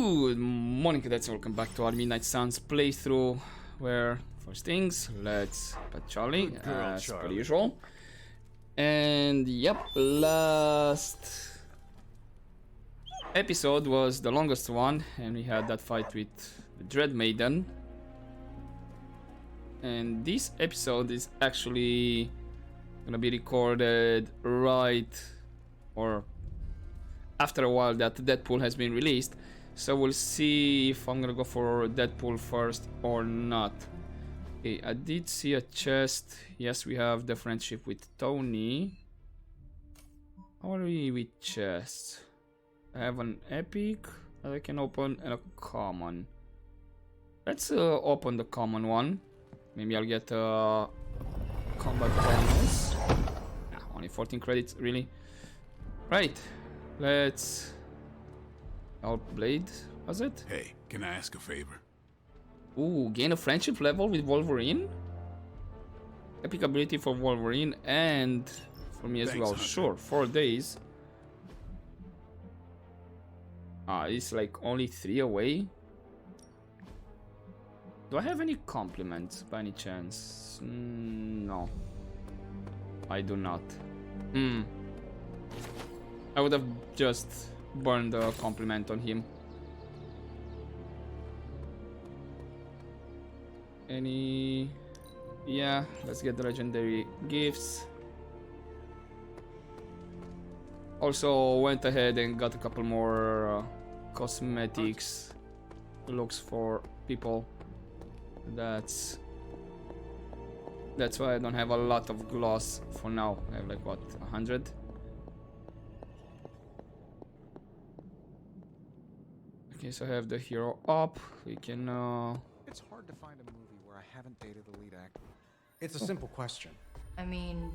Good morning, cadets. Welcome back to our Midnight Suns playthrough. Where first things, let's pet Charlie as per usual. And yep, last episode was the longest one, and we had that fight with the Dread Maiden. And this episode is actually gonna be recorded right or after a while that Deadpool has been released, so we'll see if I'm gonna go for Deadpool first or not. Okay, I did see a chest. Yes, we have the friendship with Tony. How are we with chests? I have an epic that I can open and a common. Let's open the common one. Maybe I'll get a combat bonus. Only 14 credits, really. Right. Let's... Outblade, was it? Hey, can I ask a favor? Ooh, gain a friendship level with Wolverine? Epic ability for Wolverine and for me as well. Hunter. Sure, 4 days. It's like only 3 away. Do I have any compliments by any chance? No. I do not. I would have just burned a compliment on him. Any... Yeah, let's get the legendary gifts. Also went ahead and got a couple more cosmetics looks for people. That's why I don't have a lot of gloss for now. I have like what, 100? Okay, so I have the hero up. We can It's hard to find a movie where I haven't dated the lead actor. It's a simple question. I mean,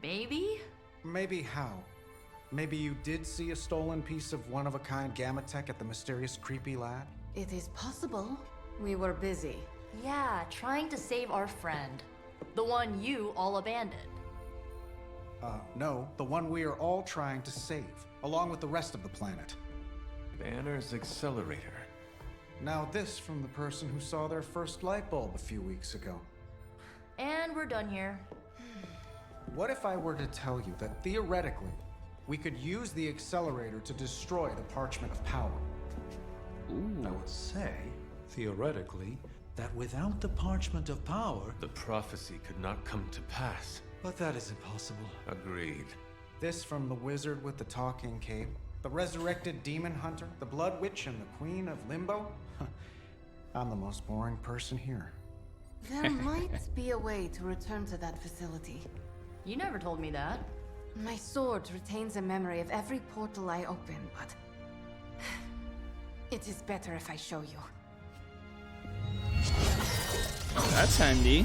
maybe? Maybe how? Maybe you did see a stolen piece of one-of-a-kind gamma tech at the mysterious creepy lab? It is possible. We were busy. Yeah, trying to save our friend. The one you all abandoned. No, the one we are all trying to save, along with the rest of the planet. Banner's accelerator. Now this from the person who saw their first light bulb a few weeks ago. And we're done here. What if I were to tell you that theoretically, we could use the accelerator to destroy the Parchment of Power? I would say, theoretically, that without the Parchment of Power... The prophecy could not come to pass. But that is impossible. Agreed. This from the wizard with the talking cape, the resurrected demon hunter, the blood witch, and the queen of limbo? I'm the most boring person here. There might be a way to return to that facility. You never told me that. My sword retains a memory of every portal I open, but... it is better if I show you. That's handy.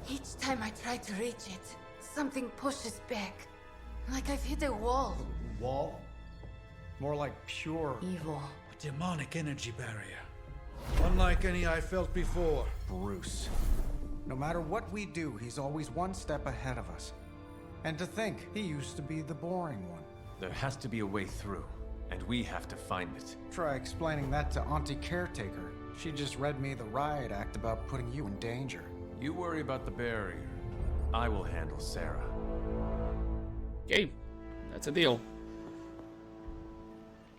Each time I try to reach it, something pushes back. Like I've hit a wall. Wall? More like pure Evil. A demonic energy barrier. Unlike any I felt before. Bruce. No matter what we do, he's always one step ahead of us. And to think, he used to be the boring one. There has to be a way through, and we have to find it. Try explaining that to Auntie Caretaker. She just read me the riot act about putting you in danger. You worry about the barrier. I will handle Sarah. Okay, that's a deal.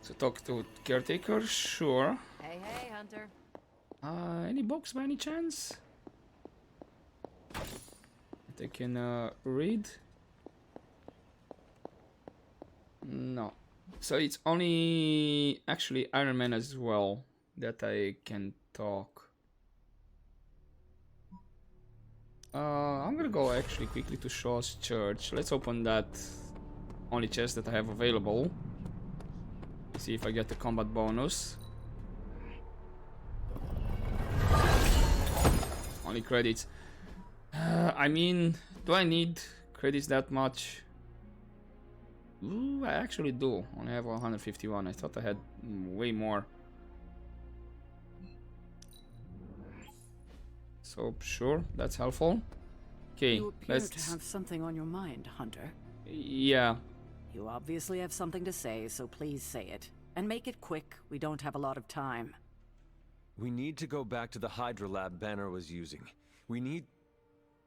So talk to caretaker, sure. Hey, Hunter. Any books by any chance that I can read? No. So it's only actually Iron Man as well that I can talk. I'm gonna go actually quickly to Shaw's Church. Let's open that only chest that I have available. See if I get the combat bonus. Only credits. I mean, do I need credits that much? Ooh, I actually do. Only have 151. I thought I had way more. So sure, that's helpful. Okay, You appear let's. to have something on your mind, Hunter. Yeah. You obviously have something to say, so please say it. And make it quick. We don't have a lot of time. We need to go back to the Hydra lab Banner was using. We need...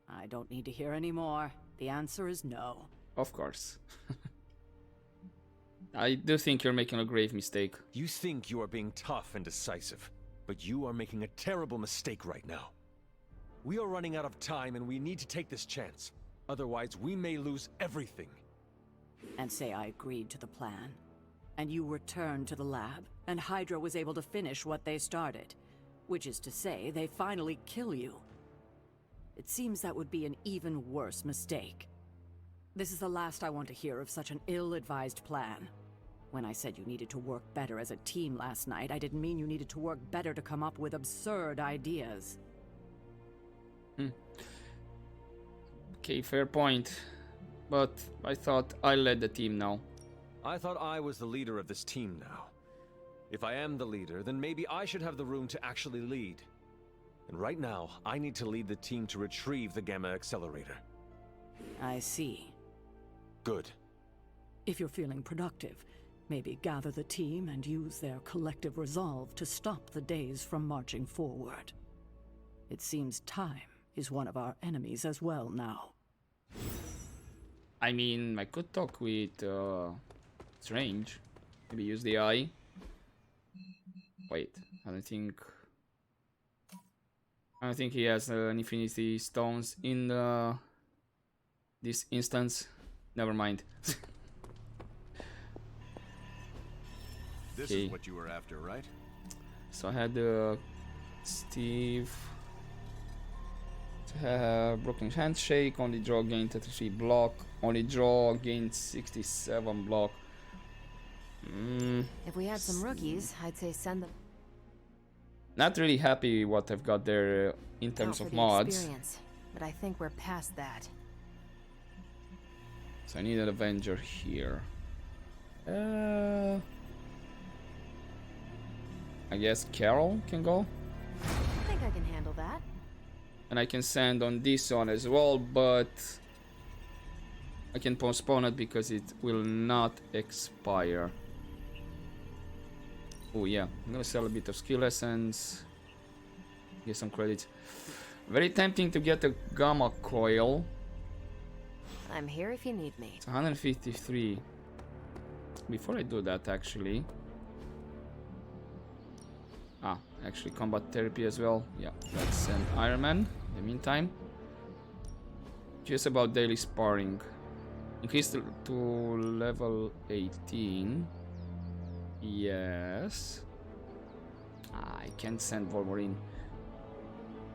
I don't need to hear any more. The answer is no. Of course. I do think you're making a grave mistake. You think you are being tough and decisive, but you are making a terrible mistake right now. We are running out of time and we need to take this chance. Otherwise, we may lose everything. And say I agreed to the plan. And you returned to the lab, and Hydra was able to finish what they started. Which is to say, they finally kill you. It seems that would be an even worse mistake. This is the last I want to hear of such an ill-advised plan. When I said you needed to work better as a team last night, I didn't mean you needed to work better to come up with absurd ideas. Okay, fair point. But I thought I led the team now. I thought I was the leader of this team now. If I am the leader, then maybe I should have the room to actually lead. And right now, I need to lead the team to retrieve the Gamma Accelerator. I see. Good. If you're feeling productive, maybe gather the team and use their collective resolve to stop the days from marching forward. It seems time is one of our enemies as well now. I mean, I could talk with Strange. Maybe use the eye. Wait, I don't think he has Infinity Stones in this instance. Never mind. This Okay. is what you were after, right? So I had Steve. Broken handshake. Only draw gained 33 block. Only draw gained 67 block. If we had some rookies, I'd say send them. Not really happy what I've got there in terms out of for the mods. experience, but I think we're past that. So I need an Avenger here. I guess Carol can go. I think I can handle that. And I can send on this one as well, but I can postpone it because it will not expire. Oh yeah, I'm gonna sell a bit of skill essence. Get some credits. Very tempting to get a Gamma Coil. I'm here if you need me. It's 153. Before I do that, actually. Actually combat therapy as well. Yeah, let's send Iron Man in the meantime. Just about daily sparring. Increase to level 18. Yes. I can't send Wolverine.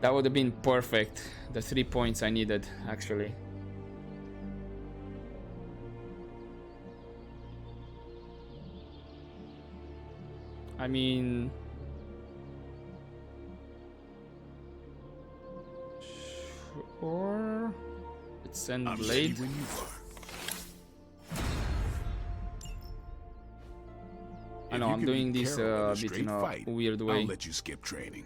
That would have been perfect. The 3 points I needed, actually. I mean... Sure... Let's send Blade. When you are. I know, If you I'm can doing beat this Carol in a bit in straight a fight, weird way. I'll let you skip training.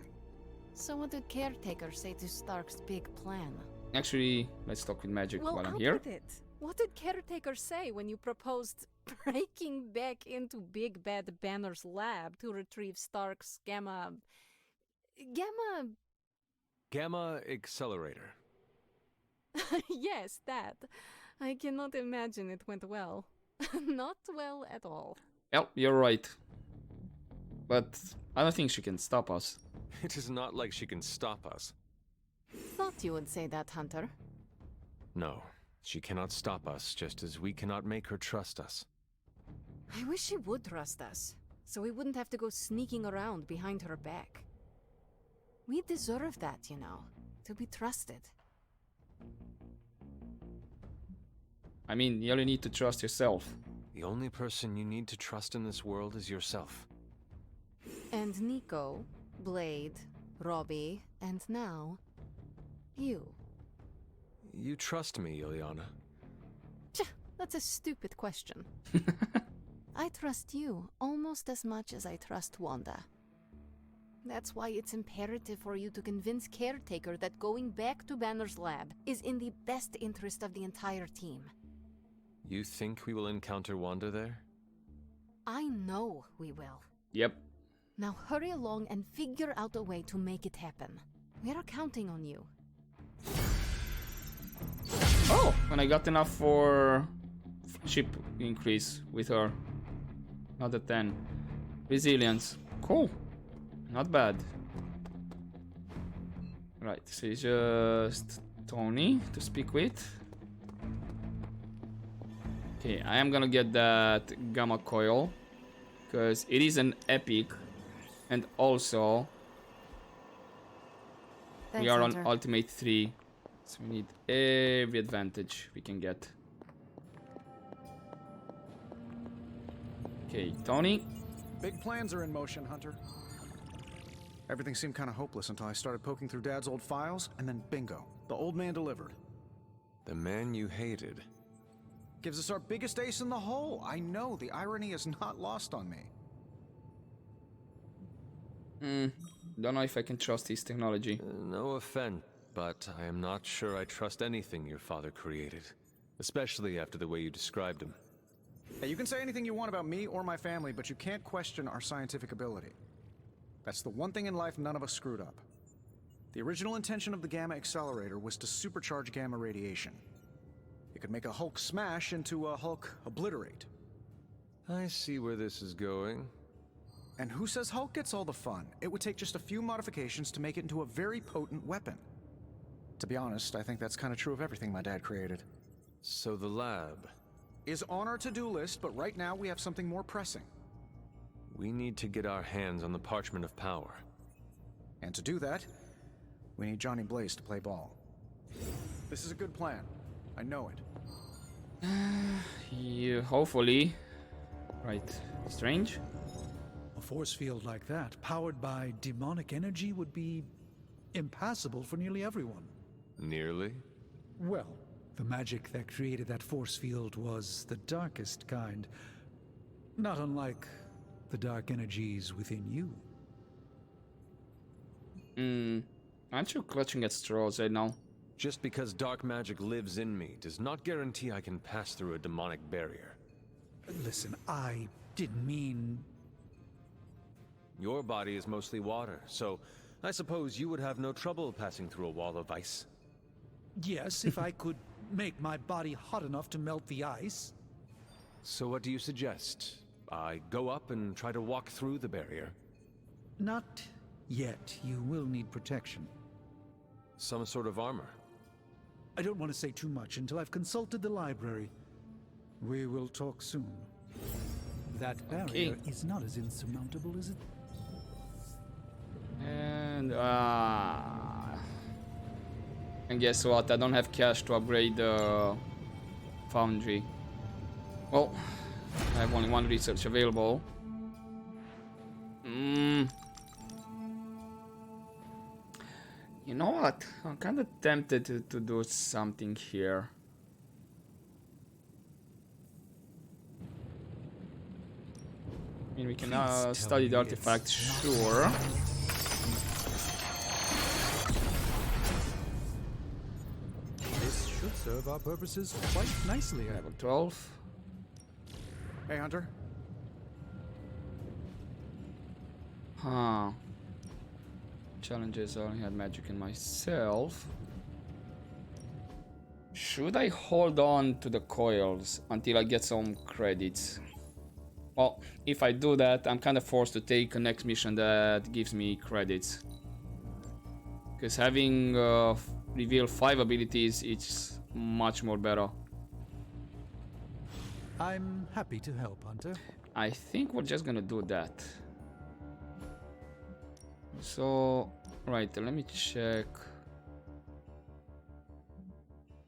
So what did Caretaker say to Stark's big plan? Actually, let's talk with Magic Well, while I'm out here. with it. What did Caretaker say when you proposed breaking back into Big Bad Banner's lab to retrieve Stark's Gamma Accelerator. Yes, that. I cannot imagine it went well. Not well at all. Yep, you're right. But I don't think she can stop us. It is not like she can stop us. Thought you would say that, Hunter. No, she cannot stop us, just as we cannot make her trust us. I wish she would trust us, so we wouldn't have to go sneaking around behind her back. We deserve that, you know, to be trusted. I mean, you only need to trust yourself. The only person you need to trust in this world is yourself. And Nico, Blade, Robbie, and now, you. You trust me, Ilyana. That's a stupid question. I trust you almost as much as I trust Wanda. That's why it's imperative for you to convince Caretaker that going back to Banner's lab is in the best interest of the entire team. You think we will encounter Wanda there? I know we will. Yep. Now hurry along and figure out a way to make it happen. We're counting on you. Oh, and I got enough for friendship increase with her. Not a 10. Resilience. Cool. Not bad. Right, so it's just Tony to speak with. Okay, I am gonna get that gamma coil because it is an epic, and also we are on Ultimate 3, so we need every advantage we can get. Okay, Tony. Big plans are in motion, Hunter. Everything seemed kind of hopeless until I started poking through Dad's old files, and then bingo, the old man delivered. The man you hated. Gives us our biggest ace in the hole. I know, the irony is not lost on me. Don't know if I can trust his technology. No offense, but I am not sure I trust anything your father created. Especially after the way you described him. Hey, you can say anything you want about me or my family, but you can't question our scientific ability. That's the one thing in life none of us screwed up. The original intention of the Gamma Accelerator was to supercharge gamma radiation. It could make a Hulk smash into a Hulk obliterate. I see where this is going. And who says Hulk gets all the fun? It would take just a few modifications to make it into a very potent weapon. To be honest, I think that's kind of true of everything my dad created. So the lab is on our to-do list, but right now we have something more pressing. We need to get our hands on the Parchment of Power. And to do that, we need Johnny Blaze to play ball. This is a good plan. I know it. Yeah, hopefully. Right. Strange? A force field like that, powered by demonic energy, would be impassable for nearly everyone. Nearly? Well, the magic that created that force field was the darkest kind. Not unlike the dark energies within you. Aren't you clutching at straws right now? Just because dark magic lives in me does not guarantee I can pass through a demonic barrier. Listen, I didn't mean... Your body is mostly water, so I suppose you would have no trouble passing through a wall of ice. Yes, if I could make my body hot enough to melt the ice. So what do you suggest? I go up and try to walk through the barrier? Not yet. You will need protection. Some sort of armor? I don't want to say too much until I've consulted the library. We will talk soon. That barrier is not as insurmountable as it... And guess what? I don't have cash to upgrade the foundry. Well, I have only one research available. You know what? I'm kind of tempted to do something here. I mean, we can study the artifact, sure. This should serve our purposes quite nicely. Level 12. Hey, Hunter. Huh. Challenges, I only had magic in myself. Should I hold on to the coils until I get some credits? Well, if I do that, I'm kind of forced to take a next mission that gives me credits. Because having reveal 5 abilities, it's much more better. I'm happy to help, Hunter. I think we're just gonna do that. So, right, let me check.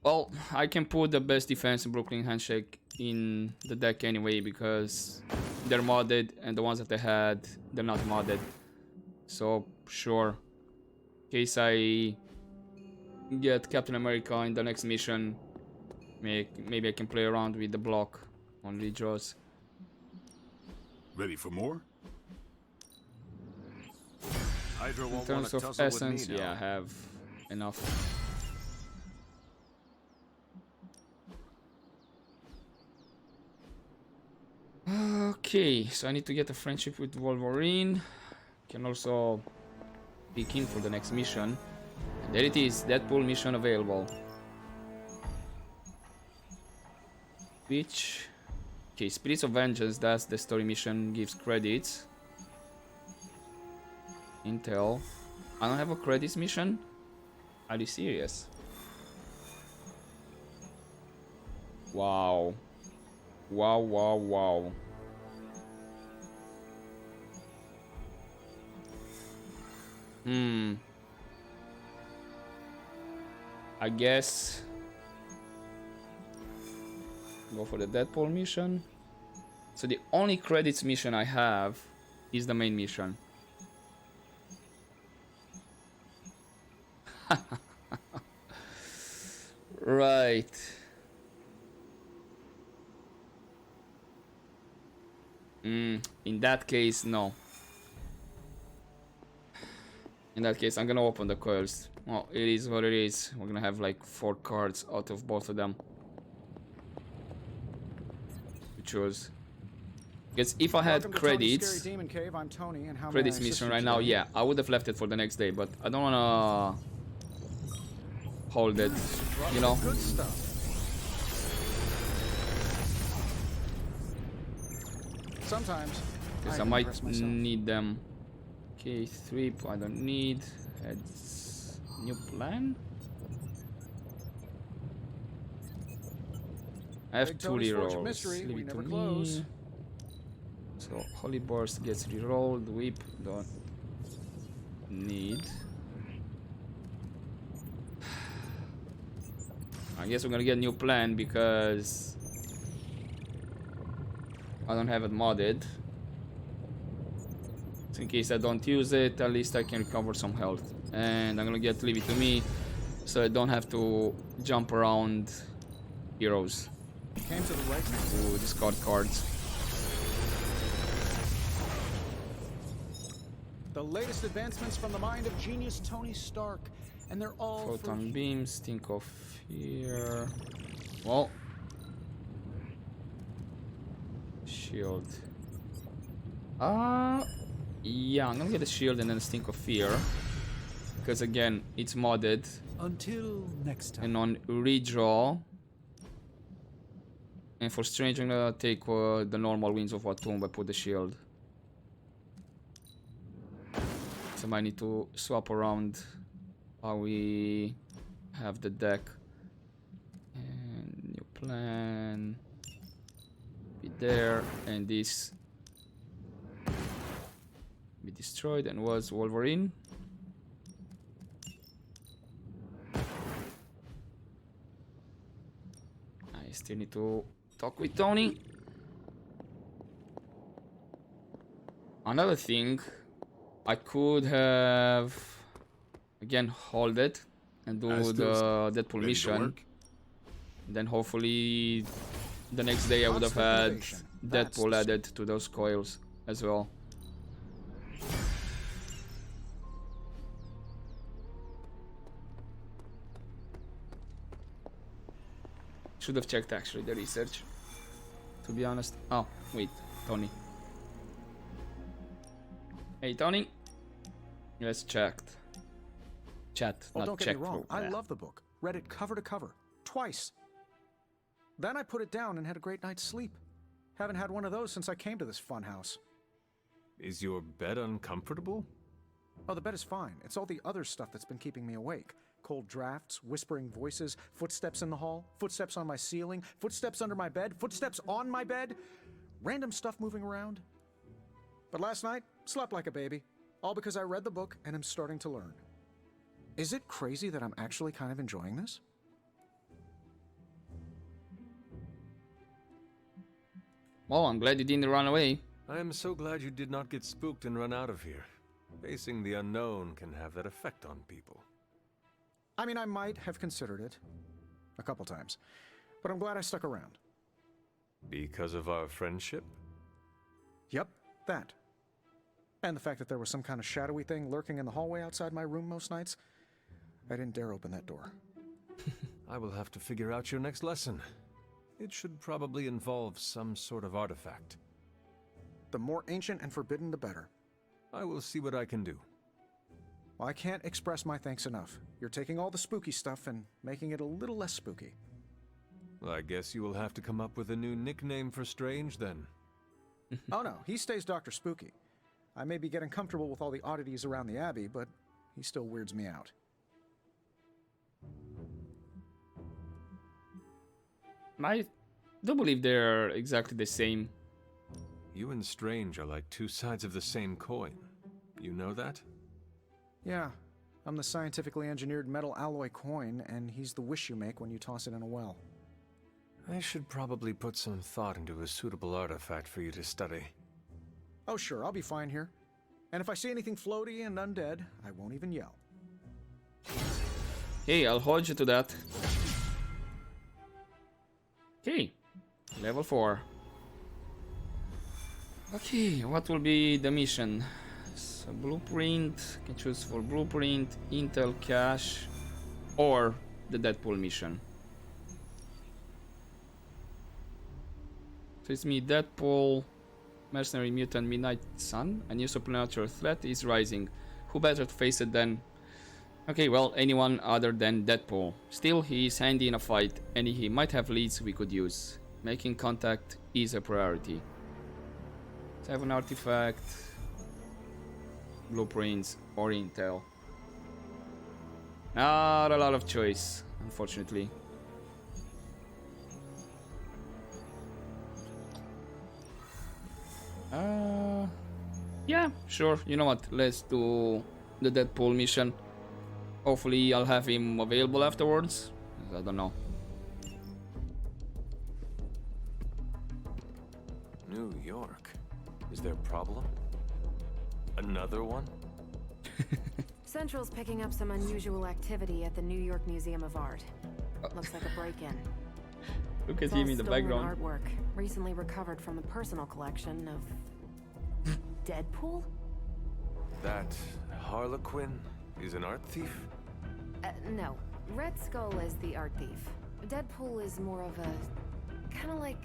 Well, I can put the best defense in Brooklyn Handshake in the deck anyway because they're modded and the ones that I had, they're not modded. So, sure. In case I get Captain America in the next mission, Maybe I can play around with the block on redraws. Ready for more? Hydra In won't want terms to of tussle with essence, me now. yeah, I have enough. Okay, so I need to get a friendship with Wolverine. Can also be keen for the next mission. And there it is, Deadpool mission available. Which... Okay, Spirits of Vengeance, that's the story mission, gives credits. Intel. I don't have a credits mission? Are you serious? Wow. Wow, wow, wow. I guess go for the Deadpool mission. So the only credits mission I have is the main mission. Right. In that case, no. In that case, I'm gonna open the coils. Well, it is what it is. We're gonna have like 4 cards out of both of them to choose. Because if I had credits, credits mission right now, yeah, I would have left it for the next day. But I don't wanna hold it, you know. Good stuff. Sometimes Because I might need them. Okay, 3 I don't need. Add new plan. I have 2 rerolls. Leave it to me. So Holy Burst gets rerolled. Whip don't need. I guess we're gonna get a new plan because I don't have it modded. So in case I don't use it, at least I can recover some health. And I'm gonna get Leave It to Me so I don't have to jump around heroes to discard cards. The latest advancements from the mind of genius Tony Stark, and they're all Photon beams, think of here. Well, shield. Yeah, I'm gonna get a shield and then Stink of Fear. Because again, it's modded. Until next time. And on redraw. And for Strange, I'm gonna take the normal Winds of Watum, but put the shield. So I might need to swap around how we have the deck. And new plan. Be there, and this be destroyed, and was Wolverine. I still need to talk with Tony. Another thing, I could have again hold it and do the Deadpool mission. Then hopefully the next day I would have had Deadpool added to those coils as well. Should have checked actually the research, to be honest. Oh, wait, Tony. Hey, Tony. Let's check. Chat, well, not don't check. Get me wrong. I love the book. Read it cover to cover, twice. Then I put it down and had a great night's sleep. Haven't had one of those since I came to this fun house. Is your bed uncomfortable? Oh, the bed is fine. It's all the other stuff that's been keeping me awake. Cold drafts, whispering voices, footsteps in the hall, footsteps on my ceiling, footsteps under my bed, footsteps on my bed, random stuff moving around. But last night, slept like a baby, all because I read the book and am starting to learn. Is it crazy that I'm actually kind of enjoying this? Well, I'm glad you didn't run away. I am so glad you did not get spooked and run out of here. Facing the unknown can have that effect on people. I mean, I might have considered it. A couple times. But I'm glad I stuck around. Because of our friendship? Yep, that. And the fact that there was some kind of shadowy thing lurking in the hallway outside my room most nights. I didn't dare open that door. I will have to figure out your next lesson. It should probably involve some sort of artifact. The more ancient and forbidden, the better. I will see what I can do. Well, I can't express my thanks enough. You're taking all the spooky stuff and making it a little less spooky. Well, I guess you will have to come up with a new nickname for Strange, then. Oh no, he stays Dr. Spooky. I may be getting comfortable with all the oddities around the Abbey, but he still weirds me out. I do believe they're exactly the same. You and Strange are like two sides of the same coin. You know that? Yeah, I'm the scientifically engineered metal alloy coin, and he's the wish you make when you toss it in a well. I should probably put some thought into a suitable artifact for you to study. Oh sure, I'll be fine here. And if I see anything floaty and undead, I won't even yell. Hey, I'll hold you to that. Okay, level 4. Okay, what will be the mission? So blueprint, can choose for blueprint, intel cache, or the Deadpool mission. So it's me, Deadpool, mercenary mutant midnight sun, a new supernatural threat is rising. Who better to face it than... Okay, well, anyone other than Deadpool. Still, he is handy in a fight, and he might have leads we could use. Making contact is a priority. 7 artifact, blueprints, or intel. Not a lot of choice, unfortunately. Yeah, sure. You know what? Let's do the Deadpool mission. Hopefully I'll have him available afterwards. I don't know. New York? Is there a problem? Another one? Central's picking up some unusual activity at the New York Museum of Art. Looks like a break-in. Look at him in the background. Artwork recently recovered from the personal collection of Deadpool? That Harlequin is an art thief? No. Red Skull is the art thief. Deadpool is more of a... kind of like...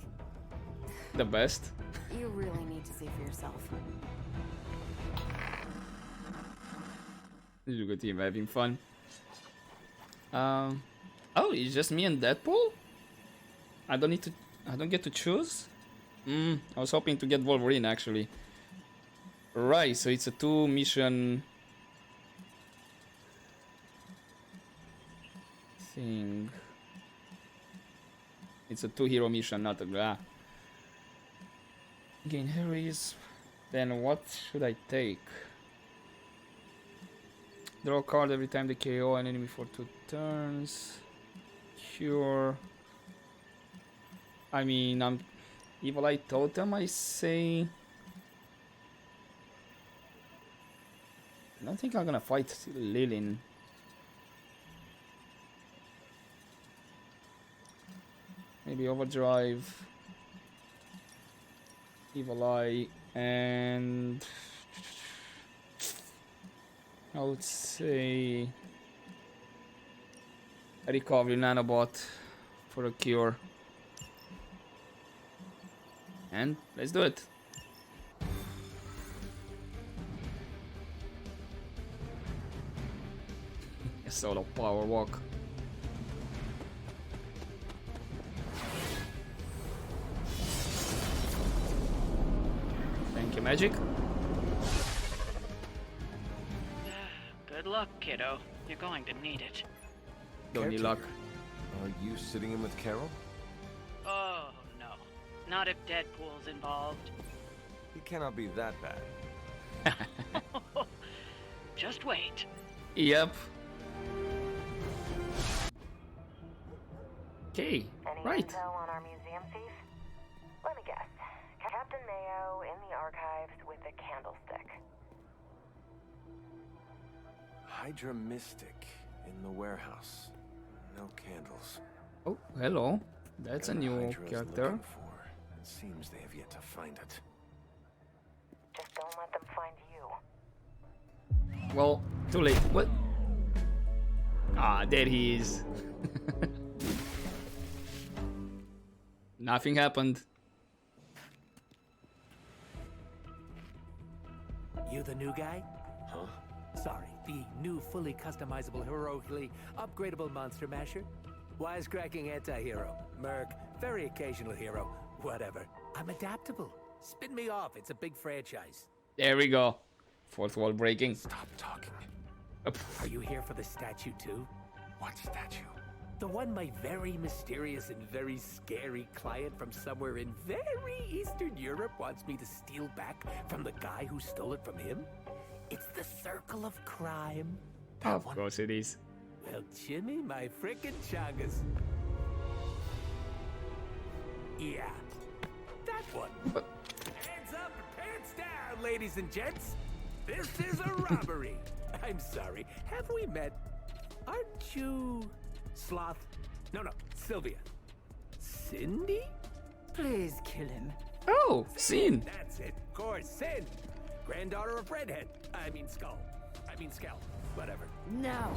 The best? You really need to see for yourself. Look at him having fun. Oh, it's just me and Deadpool? I don't get to choose? I was hoping to get Wolverine actually. Right, so it's a 2 mission thing. It's a 2 hero mission, not a gain heroes. Then what should I take? Draw a card every time they KO an enemy for 2 turns. Cure. I mean, I'm Evil Eye Totem, I say. I don't think I'm gonna fight Lilin. Maybe Overdrive, Evil Eye, and I would say a Recovery Nanobot for a cure. And let's do it. A solo power walk. Thank you, Magic. Good luck, kiddo. You're going to need it. Don't need luck. Are you sitting in with Carol? Oh, no. Not if Deadpool's involved. He cannot be that bad. Just wait. Yep. Okay, right. Intel on our museum thief? Let me guess. Captain Mayo in the archives with a candlestick. Hydra Mystic in the warehouse. No candles. Oh, hello. That's a new character. It seems they have yet to find it. Just don't let them find you. Well, too late. What? Ah, there he is. Nothing happened. You the new guy? Huh? Sorry, the new fully customizable, heroically upgradable monster masher? Wisecracking anti-hero. Merc, very occasional hero. Whatever. I'm adaptable. Spin me off, it's a big franchise. There we go. Fourth wall breaking. Stop talking. Are you here for the statue too? What statue? The one my very mysterious and very scary client from somewhere in very Eastern Europe wants me to steal back from the guy who stole it from him? It's the circle of crime. Of course it is. Well, Jimmy, my frickin' chungus. Yeah, that one. Hands up and pants down, ladies and gents. This is a robbery. I'm sorry, have we met? Aren't you... Sloth? No, Sylvia. Cindy? Please kill him. Oh, Sin. That's it, of course, Sin. Granddaughter of Redhead. I mean Skull. I mean Skull. Whatever. No.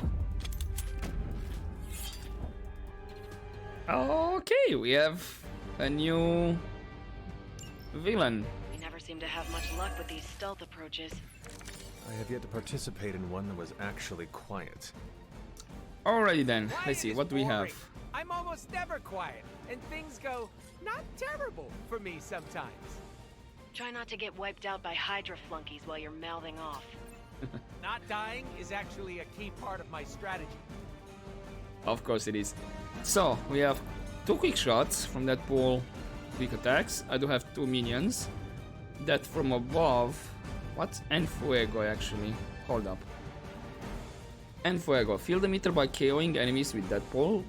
Okay, we have a new villain. We never seem to have much luck with these stealth approaches. I have yet to participate in one that was actually quiet. Alrighty then, let's see, what do we have? I'm almost never quiet, and things go not terrible for me sometimes. Try not to get wiped out by Hydra flunkies while you're mouthing off. Not dying is actually a key part of my strategy. Of course it is. So, we have 2 quick shots from Deadpool, quick attacks. I do have 2 minions. That from above... What's Enfuego actually? Hold up. Enfuego. Fill the meter by KOing enemies with Deadpool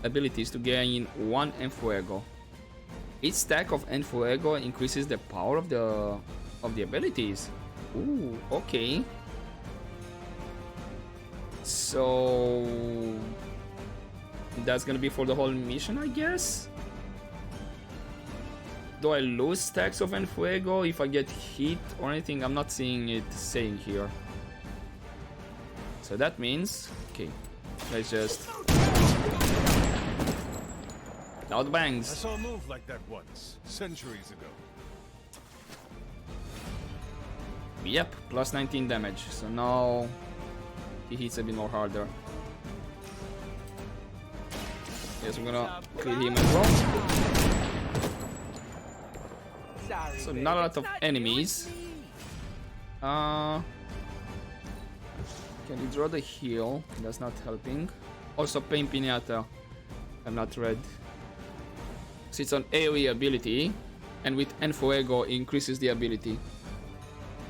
abilities to gain 1 Enfuego. Each stack of Enfuego increases the power of the abilities. Ooh, okay. So that's gonna be for the whole mission, I guess. Do I lose stacks of Enfuego if I get hit or anything? I'm not seeing it saying here. So that means, okay, let's just loud bangs. I saw a move like that once, centuries ago. Yep, plus 19 damage. So now he hits a bit more harder. Yes, I'm gonna kill him as well. So not a lot of enemies. Can you draw the heal? That's not helping. Also Pain Pinata. I'm not read. So it's an AoE ability, and with Enfuego increases the ability.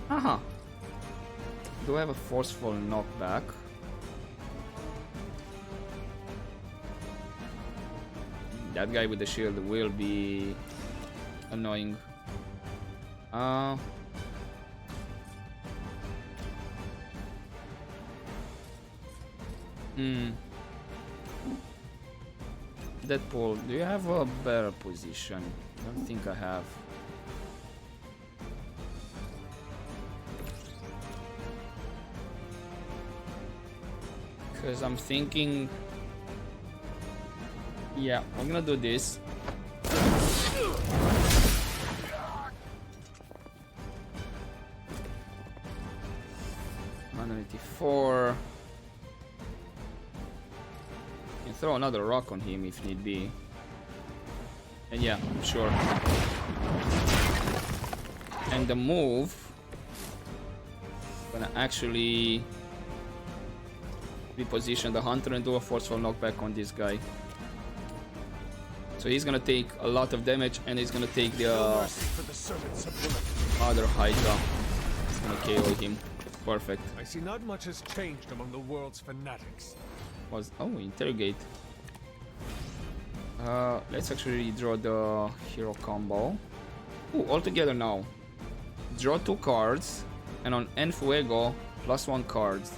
Aha. Do I have a forceful knockback? That guy with the shield will be annoying. Deadpool, do you have a better position? I don't think I have. Because I'm thinking... Yeah, I'm gonna do this. 184. Can throw another rock on him if need be. And yeah, I'm sure. And the move, gonna actually reposition the hunter and do a forceful knockback on this guy. So he's gonna take a lot of damage, and he's gonna take the other Hydra. It's gonna KO him. Perfect. I see not much has changed among the world's fanatics. Interrogate. Let's actually draw the hero combo. Ooh, all together now. Draw 2 cards, and on Enfuego, +1 cards.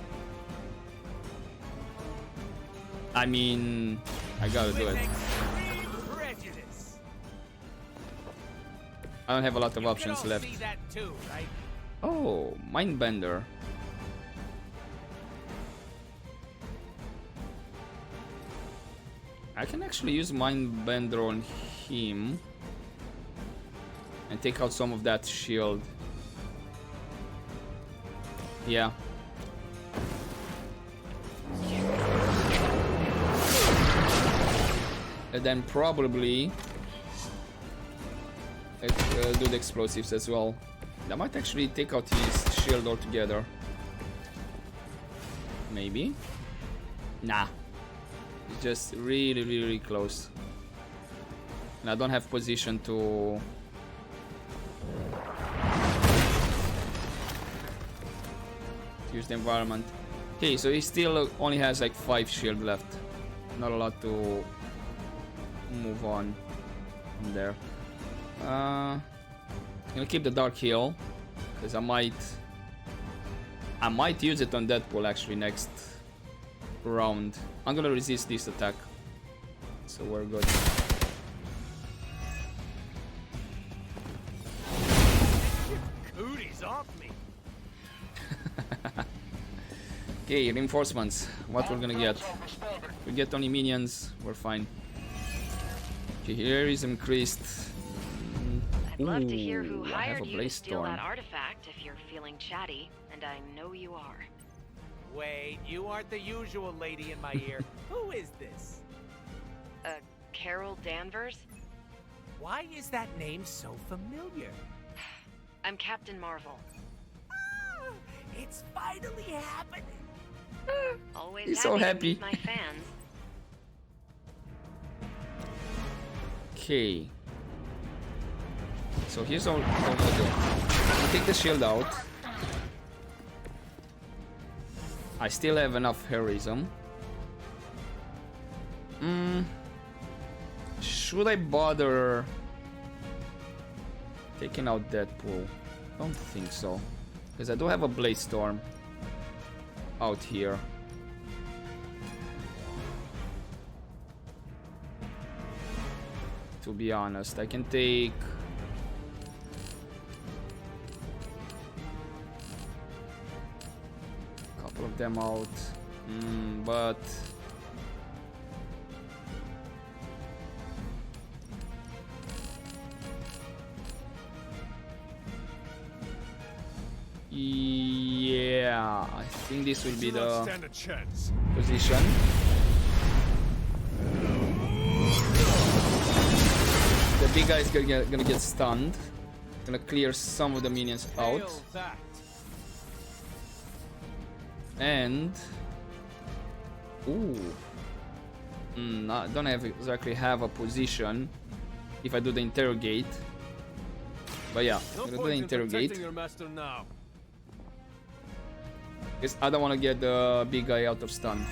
I mean, I gotta do it. I don't have a lot of options left. See that too, right? Oh, Mindbender. I can actually use Mindbender on him and take out some of that shield. Yeah. And then probably do the explosives as well. That might actually take out his shield altogether. Maybe? Nah. It's just really, really close. And I don't have position to... use the environment. Okay, so he still only has like 5 shield left. Not a lot to move on from there. I'm gonna keep the Dark Heal because I might use it on Deadpool actually next round. I'm gonna resist this attack, so we're good. Cooties off me. Okay, reinforcements. What we're gonna get? If we get only minions, we're fine. Okay, here is increased. I'd love to hear who I have hired a you to Blaze steal Storm. that artifact if you're feeling chatty, and I know you are. Wait, you aren't the usual lady in my ear. Who is this? Carol Danvers? Why is that name so familiar? I'm Captain Marvel. Ah, it's finally happening. Always He's happy so to happy. meet my fans. Okay. So here's all I'm gonna do. I'm gonna take the shield out. I still have enough heroism. Should I bother taking out Deadpool? I don't think so. Because I do have a Blaze Storm out here. To be honest, I can take a couple of them out, but yeah, I think this will be the position. The big guy is gonna get stunned. Gonna clear some of the minions out. And ooh, I don't exactly have a position if I do the interrogate. But yeah, I'm gonna do the interrogate. Because I don't want to get the big guy out of stun.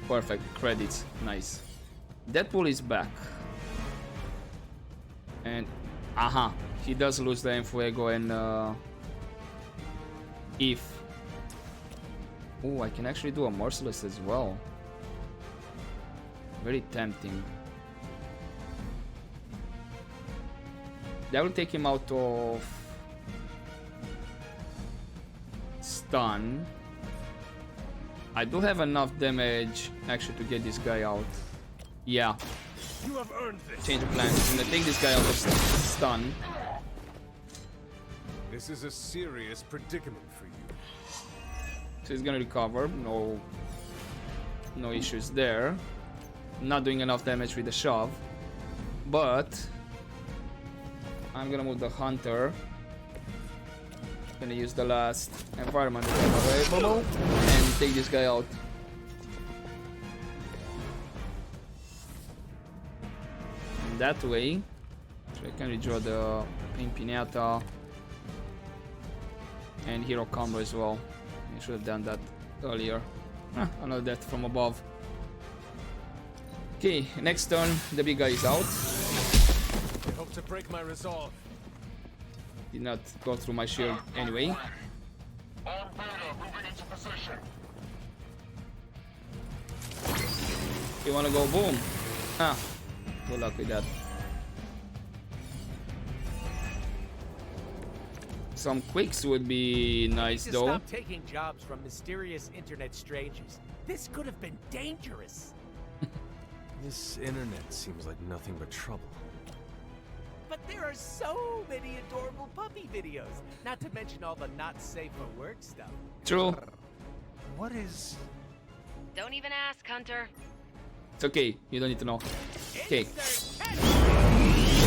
Perfect, credits, nice. Deadpool is back. And he does lose the Enfuego and if I can actually do a Merciless as well. Very tempting. That will take him out of stun. I do have enough damage actually to get this guy out. Yeah. You have earned this. Change of plans. I'm gonna take this guy out of stun. This is a serious predicament for you. So he's gonna recover. No issues there. Not doing enough damage with the shove. But I'm gonna move the hunter. Gonna use the last environment that I have available and take this guy out. And that way, so I can redraw the Pain Pinata and Hero Combo as well. I should have done that earlier. Another death from above. Okay, next turn, the big guy is out. I hope to break my resolve. Did not go through my shield anyway. You wanna go boom? Good luck with that. Some quicks would be nice though. Stop taking jobs from mysterious internet strangers. This could have been dangerous. This internet seems like nothing but trouble. But there are so many adorable puppy videos, not to mention all the not safe for work stuff. True. What is... Don't even ask, Hunter. It's okay, you don't need to know. Okay.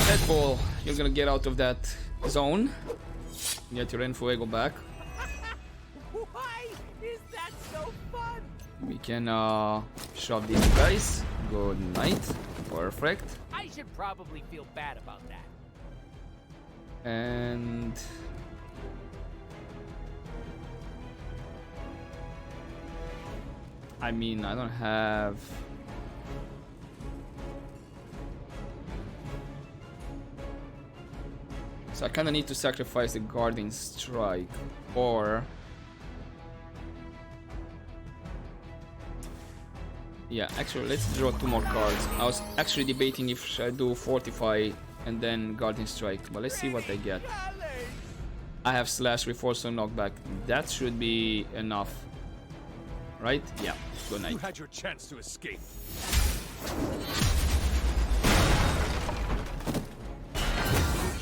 Deadpool, you're gonna get out of that zone. Get your Enfuego back. Why is that so fun? We can shove these guys. Good night. Perfect. I should probably feel bad about that. And I mean, I don't have so I kind of need to sacrifice the guarding strike, or yeah, actually let's draw 2 more cards. I was actually debating if I do fortify and then guarding strike, but let's see what I get. I have slash with also knockback. That should be enough, right? Yeah. Good night. You had your chance to escape.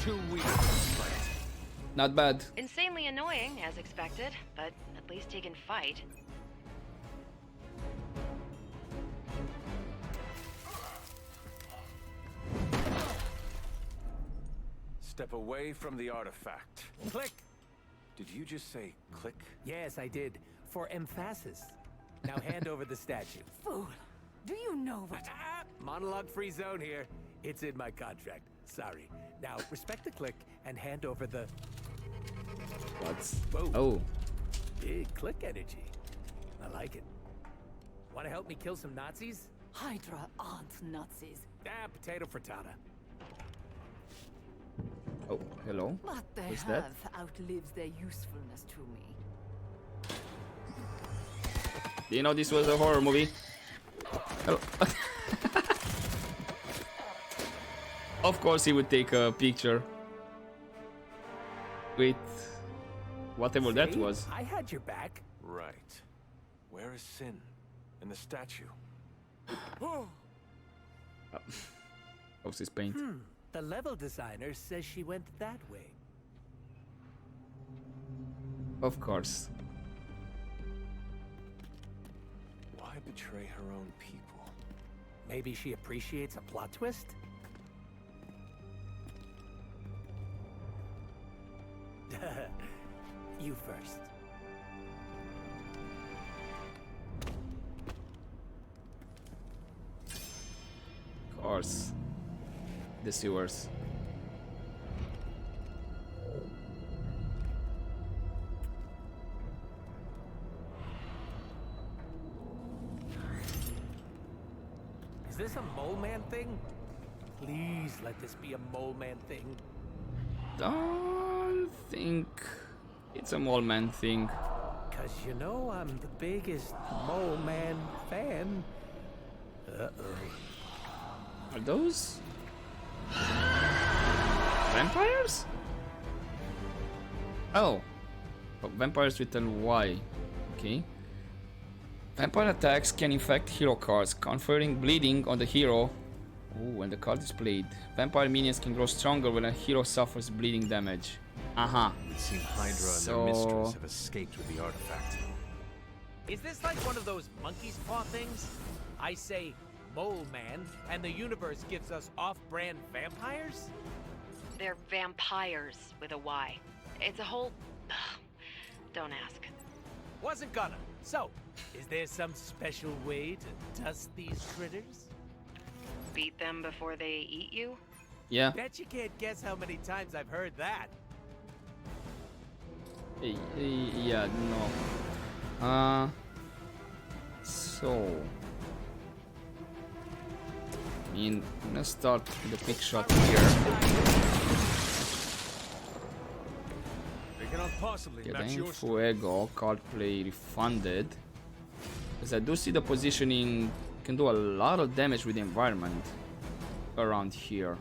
Too weak. Not bad. Insanely annoying, as expected, but at least he can fight. Step away from the artifact. Click. Did you just say click? Yes, I did. For emphasis. Now hand over the statue. Fool. Do you know what? Monologue-free zone here. It's in my contract. Sorry. Now respect the click and hand over the... What's... Whoa. Oh. Big click energy. I like it. Want to help me kill some Nazis? Hydra aren't Nazis. Potato frittata. Oh, hello. What they Who's have that? outlives their usefulness to me. Do you know this was a horror movie? Oh. Of course he would take a picture with whatever that was. I had your back. Right. Where is Sin? And the statue? How's his paint? The level designer says she went that way. Of course. Why betray her own people? Maybe she appreciates a plot twist? You first. Of course. The sewers. Is this a mole man thing? Please let this be a mole man thing. Don't think it's a mole man thing. Cause you know I'm the biggest mole man fan. Are those vampires? Oh, vampires with an Y. Okay. Vampire attacks can infect hero cards, conferring bleeding on the hero. Oh, when the card is played. Vampire minions can grow stronger when a hero suffers bleeding damage. It would seem Hydra and their mistress have escaped with the artifact. Is this like one of those monkey's paw things? I say mole man, and the universe gives us off-brand vampires? They're vampires with a Y. It's a whole... Don't ask. Wasn't gonna. So, is there some special way to dust these critters? Beat them before they eat you? Yeah. Bet you can't guess how many times I've heard that. Yeah, no. So... I mean, I'm gonna start with a quick shot here. They cannot possibly Get match in your Fuego, card play refunded. Because I do see the positioning can do a lot of damage with the environment around here.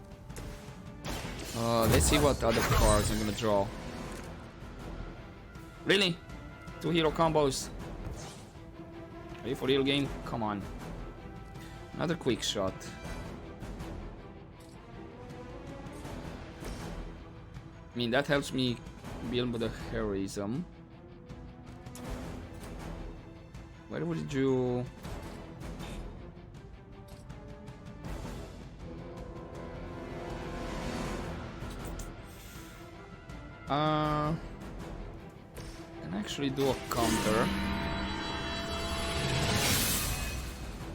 Let's see what other cards I'm gonna draw. Really? 2 hero combos. Are you for real, game? Come on. Another quick shot. I mean, that helps me build the heroism. Where would you... can actually do a counter.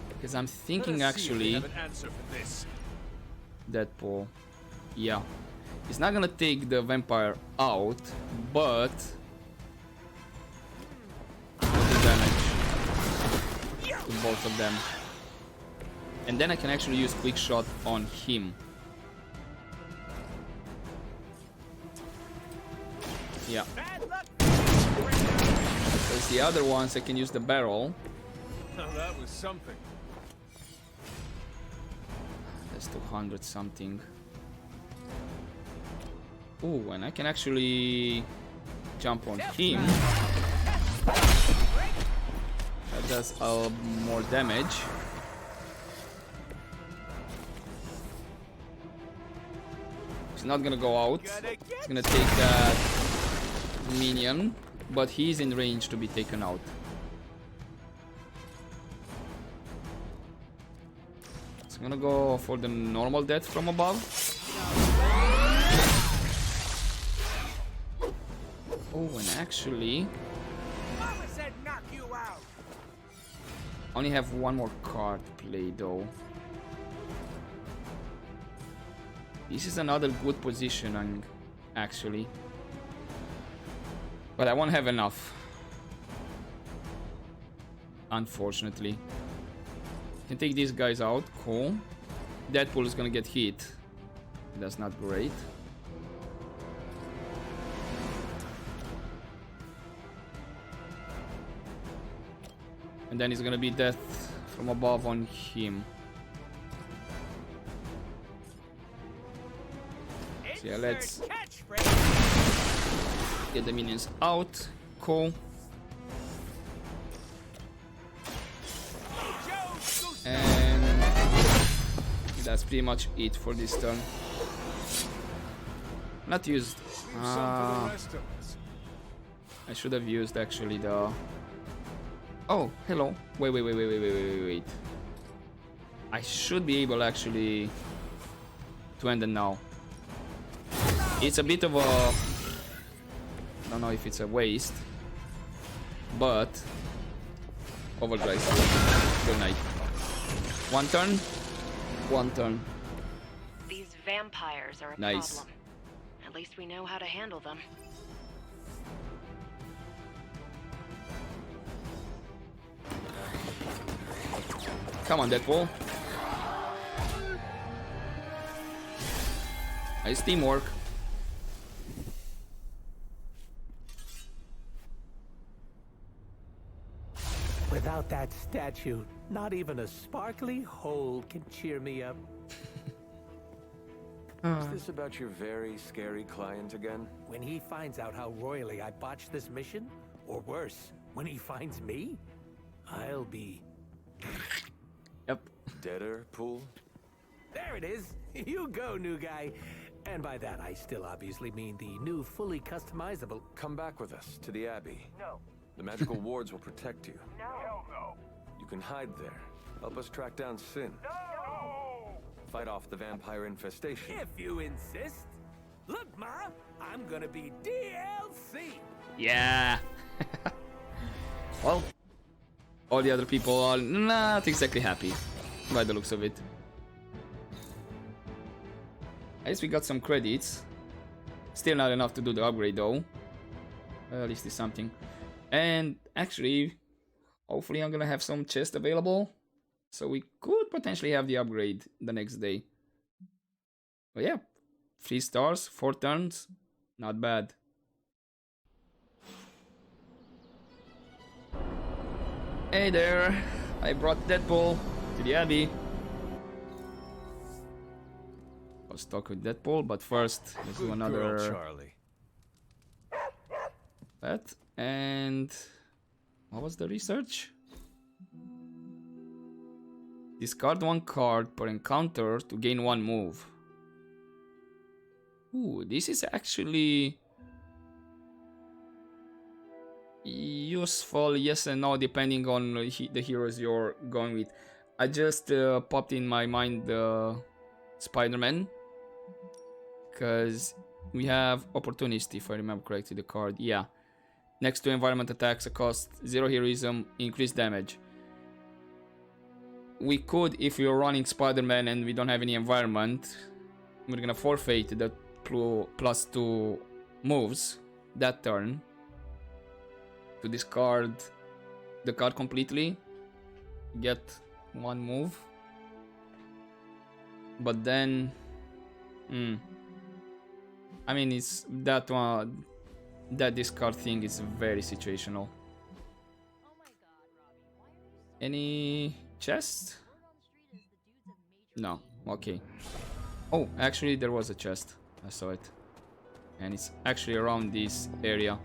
Because I'm thinking actually... Deadpool. Yeah. It's not gonna take the vampire out, but... the damage to both of them. And then I can actually use quick shot on him. Yeah. Because the other ones I can use the barrel. Now that was something. That's 200 something. Ooh, and I can actually jump on him. That does more damage. He's not gonna go out. He's gonna take that minion, but he's in range to be taken out. So I'm gonna go for the normal death from above. Oh, and actually, I only have one more card to play though. This is another good positioning, actually. But I won't have enough. Unfortunately. Can take these guys out, cool. Deadpool is gonna get hit. That's not great. And then it's gonna be death from above on him. So yeah, let's get the minions out. Cool. And that's pretty much it for this turn. Not used. I should have used actually the... Oh, hello. Wait. I should be able actually to end it now. It's a bit of a... I don't know if it's a waste, but overdrive. Good night. One turn. These vampires are a nice. problem. At least we know how to handle them. Come on, Deadpool. Nice teamwork. Without that statue, not even a sparkly hole can cheer me up. Is this about your very scary client again? When he finds out how royally I botched this mission, or worse, when he finds me, I'll be... Yep. Deader pool? There it is. You go, new guy. And by that, I still obviously mean the new, fully customizable... Come back with us to the Abbey. No. The magical wards will protect you. No. Hell no. You can hide there. Help us track down Sin. No. Fight off the vampire infestation. If you insist. Look, Ma, I'm gonna be DLC. Yeah. Well, all the other people are not exactly happy by the looks of it. At least we got some credits. Still not enough to do the upgrade though. At least it's something. And actually, hopefully I'm gonna have some chests available, so we could potentially have the upgrade the next day. But yeah, 3 stars, 4 turns, not bad. Hey there, I brought Deadpool to the Abbey. Let's talk with Deadpool, but first let's do another... Girl, Charlie. That and what was the research? Discard 1 card per encounter to gain 1 move. Ooh, this is actually useful, yes and no, depending on the heroes you're going with. I just popped in my mind the Spider-Man, because we have Opportunist, if I remember correctly, the card. Yeah. Next to environment attacks, a cost 0 heroism, increased damage. We could, if we are running Spider-Man and we don't have any environment, we're gonna forfeit the +2 moves that turn to discard the card completely, get 1 move. But then, I mean, it's that one. That discard thing is very situational. Any chest? No. Okay. Oh, actually, there was a chest. I saw it, and it's actually around this area.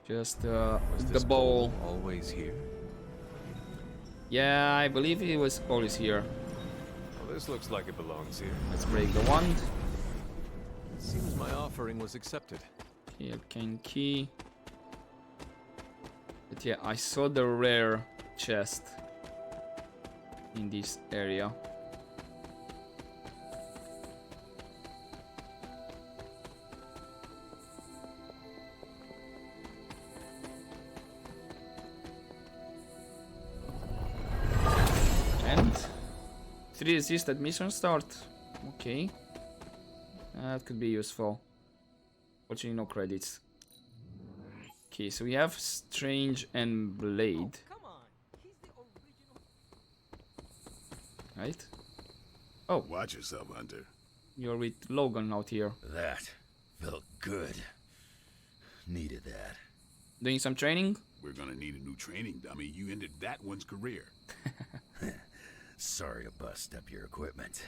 Just the bowl. Always here. Yeah, I believe it was always here. Well, this looks like it belongs here. Let's break the wand. It seems my offering was accepted. Okay, arcane key. But yeah, I saw the rare chest in this area. And 3 resist at mission start. Okay. That could be useful. Fortunately, no credits. Okay, so we have Strange and Blade. Right? Oh. Watch yourself, Hunter. You're with Logan out here. That felt good. Needed that. Doing some training? We're gonna need a new training dummy. You ended that one's career. Sorry to bust up your equipment.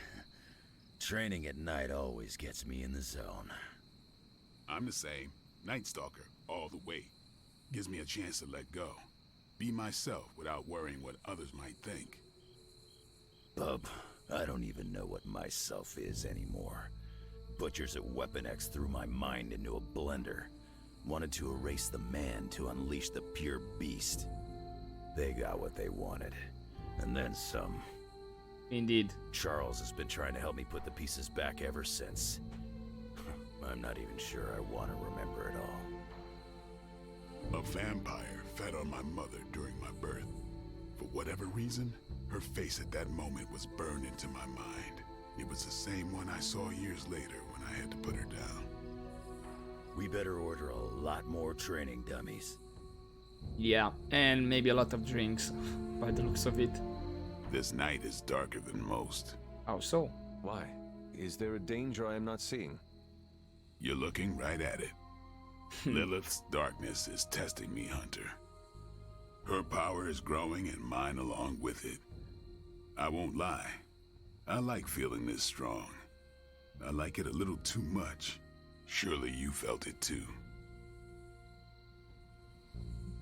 Training at night always gets me in the zone. I'm the same. Night Stalker, all the way. Gives me a chance to let go. Be myself without worrying what others might think. Bub, I don't even know what myself is anymore. Butchers at Weapon X threw my mind into a blender. Wanted to erase the man to unleash the pure beast. They got what they wanted. And then some. Indeed. Charles has been trying to help me put the pieces back ever since. I'm not even sure I want to remember it all. A vampire fed on my mother during my birth. For whatever reason, her face at that moment was burned into my mind. It was the same one I saw years later when I had to put her down. We better order a lot more training dummies. Yeah, and maybe a lot of drinks, by the looks of it. This night is darker than most. How so? Why? Is there a danger I am not seeing? You're looking right at it. Lilith's darkness is testing me, Hunter. Her power is growing and mine along with it. I won't lie. I like feeling this strong. I like it a little too much. Surely you felt it too.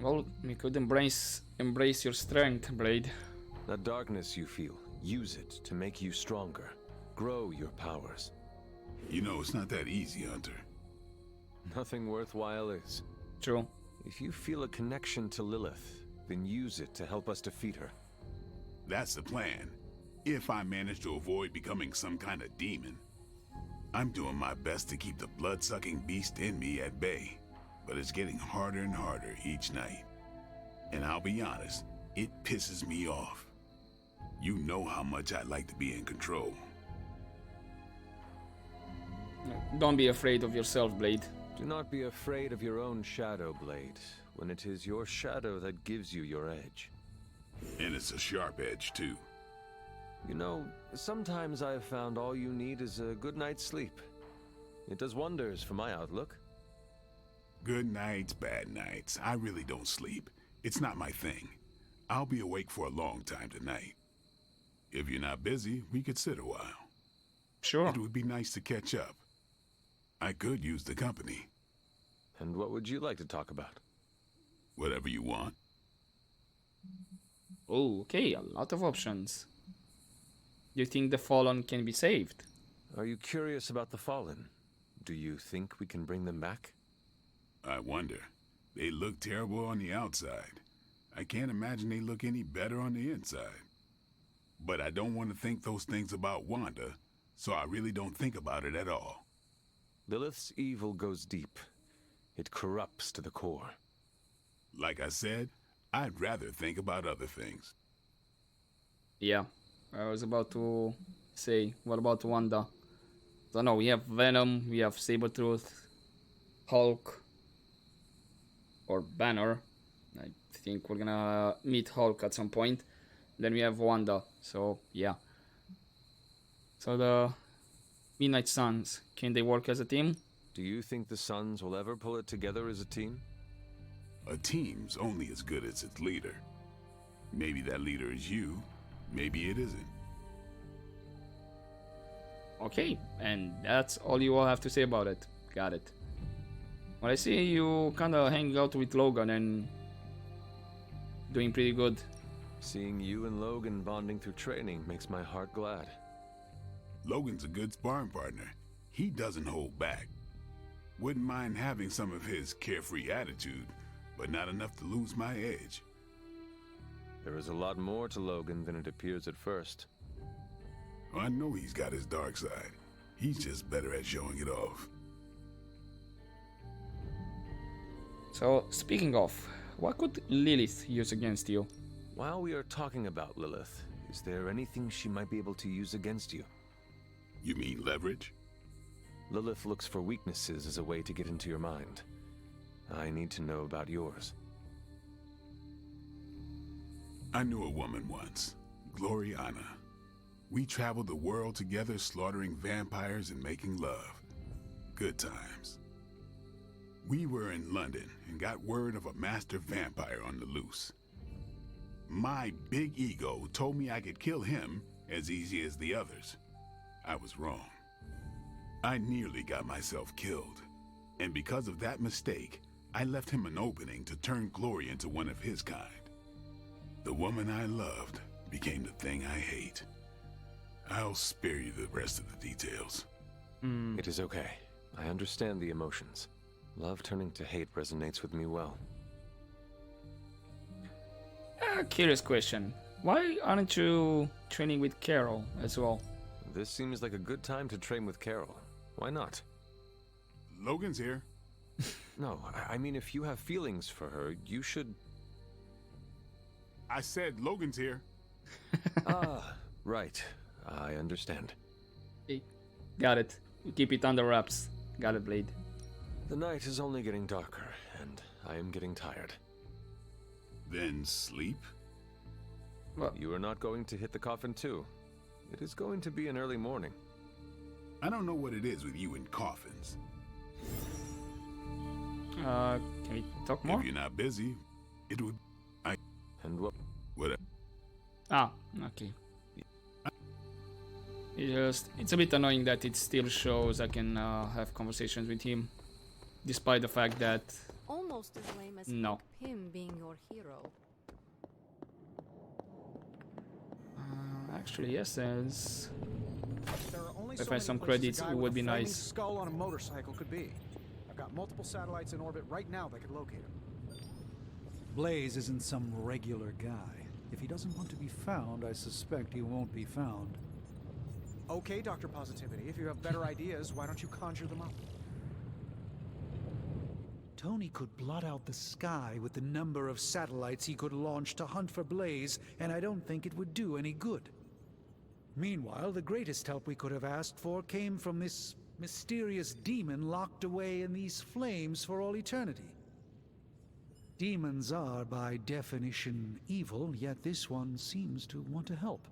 Well, we could embrace your strength, Blade. That darkness you feel, use it to make you stronger. Grow your powers. You know, it's not that easy, Hunter. Nothing worthwhile is. True. If you feel a connection to Lilith, then use it to help us defeat her. That's the plan. If I manage to avoid becoming some kind of demon. I'm doing my best to keep the blood-sucking beast in me at bay. But it's getting harder and harder each night. And I'll be honest, it pisses me off. You know how much I like to be in control. Don't be afraid of yourself, Blade. Do not be afraid of your own shadow, Blade, when it is your shadow that gives you your edge. And it's a sharp edge, too. You know, sometimes I have found all you need is a good night's sleep. It does wonders for my outlook. Good nights, bad nights. I really don't sleep. It's not my thing. I'll be awake for a long time tonight. If you're not busy, we could sit a while. Sure. It would be nice to catch up. I could use the company. And what would you like to talk about? Whatever you want. Oh, okay, a lot of options. Do you think the Fallen can be saved? Are you curious about the Fallen? Do you think we can bring them back? I wonder. They look terrible on the outside. I can't imagine they look any better on the inside. But I don't want to think those things about Wanda, so I really don't think about it at all. Lilith's evil goes deep. It corrupts to the core. Like I said, I'd rather think about other things. Yeah, I was about to say, what about Wanda? I don't know, we have Venom, we have Sabretooth, Hulk, or Banner. I think we're gonna meet Hulk at some point. Then we have Wanda, so yeah. So the Midnight Suns, can they work as a team? Do you think the Suns will ever pull it together as a team? A team's only as good as its leader. Maybe that leader is you, maybe it isn't. Okay, and that's all you all have to say about it. Got it. Well, I see you kinda hanging out with Logan and doing pretty good. Seeing you and Logan bonding through training makes my heart glad. Logan's a good sparring partner. He doesn't hold back. Wouldn't mind having some of his carefree attitude, but not enough to lose my edge. There is a lot more to Logan than it appears at first. I know he's got his dark side. He's just better at showing it off. So, speaking of, what could Lilith use against you? While we are talking about Lilith, is there anything she might be able to use against you? You mean leverage? Lilith looks for weaknesses as a way to get into your mind. I need to know about yours. I knew a woman once, Gloriana. We traveled the world together, slaughtering vampires and making love. Good times. We were in London and got word of a master vampire on the loose. My big ego told me I could kill him as easy as the others. I was wrong. I nearly got myself killed. And because of that mistake, I left him an opening to turn Glory into one of his kind. The woman I loved became the thing I hate. I'll spare you the rest of the details. It is okay. I understand the emotions. Love turning to hate resonates with me well. Curious question. Why aren't you training with Carol as well? This seems like a good time to train with Carol. Why not? Logan's here. No, I mean if you have feelings for her, you should... I said Logan's here. Right. I understand. Hey, got it. Keep it under wraps. Got it, Blade. The night is only getting darker, and I am getting tired. Then sleep? What? You are not going to hit the coffin too. It is going to be an early morning. I don't know what it is with you and coffins. Can we talk more? If you're not busy, it would... And what? Whatever. Ah, okay. It's a bit annoying that it still shows I can have conversations with him, despite the fact that... Almost as lame as no. him being your hero. Actually, yes, as... There are only If so I many some places credits, a guy it with would a be flaming nice. skull on a motorcycle could be. I've got multiple satellites in orbit right now that could locate him. Blaze isn't some regular guy. If he doesn't want to be found, I suspect he won't be found. Okay, Dr. Positivity, if you have better ideas, why don't you conjure them up? Tony could blot out the sky with the number of satellites he could launch to hunt for Blaze, and I don't think it would do any good. Meanwhile, the greatest help we could have asked for came from this mysterious demon locked away in these flames for all eternity. Demons are, by definition, evil, yet this one seems to want to help.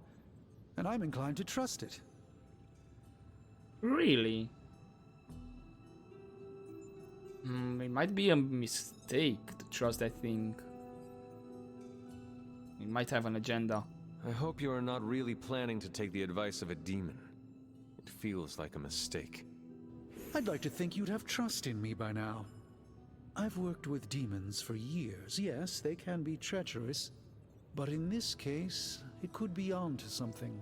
And I'm inclined to trust it. Really? It might be a mistake to trust that thing. It might have an agenda. I hope you are not really planning to take the advice of a demon. It feels like a mistake. I'd like to think you'd have trust in me by now. I've worked with demons for years. Yes, they can be treacherous. But in this case, it could be on to something.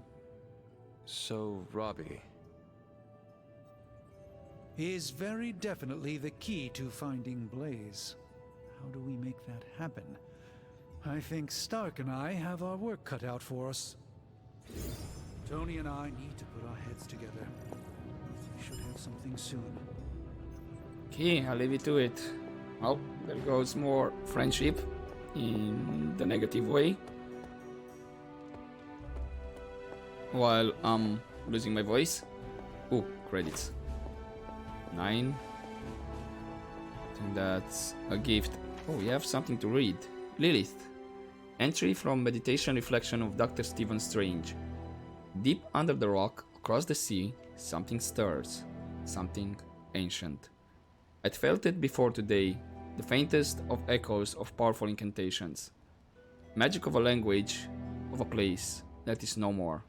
So, Robbie... is very definitely the key to finding Blaze. How do we make that happen? I think Stark and I have our work cut out for us. Tony and I need to put our heads together. We should have something soon. Okay, I'll leave it to it. Well, there goes more friendship in the negative way. While I'm losing my voice. Oh, credits. 9. I think that's a gift. Oh, we have something to read. Lilith. Entry from Meditation Reflection of Dr. Stephen Strange. Deep under the rock, across the sea, something stirs. Something ancient. I'd felt it before today, the faintest of echoes of powerful incantations. Magic of a language, of a place that is no more.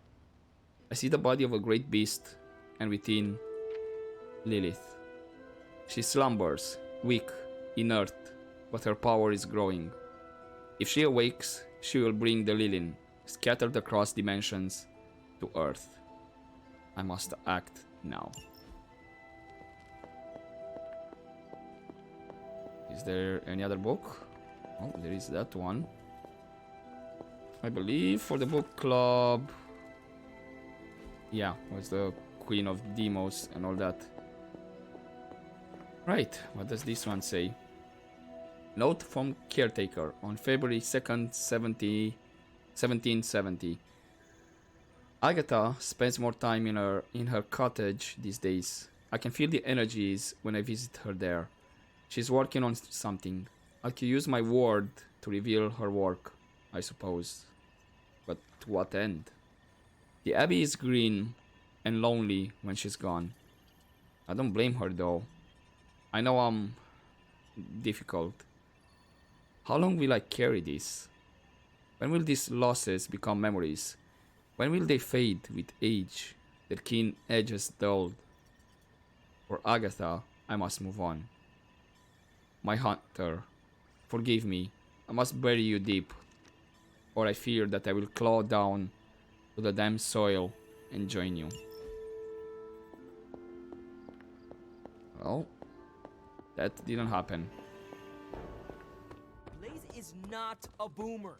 I see the body of a great beast, and within, Lilith. She slumbers, weak, inert, but her power is growing. If she awakes, she will bring the Lilin, scattered across dimensions, to Earth. I must act now. Is there any other book? Oh, there is that one. I believe for the book club... yeah, was the Queen of Demos and all that. Right, what does this one say? Note from Caretaker on February 2nd, 1770. Agatha spends more time in her cottage these days. I can feel the energies when I visit her there. She's working on something. I could use my word to reveal her work, I suppose. But to what end? The Abbey is green and lonely when she's gone. I don't blame her though. I know I'm difficult. How long will I carry this? When will these losses become memories? When will they fade with age, their keen edges dulled? For Agatha, I must move on. My hunter, forgive me, I must bury you deep, or I fear that I will claw down to the damp soil and join you. Well, that didn't happen. Blaze is not a boomer.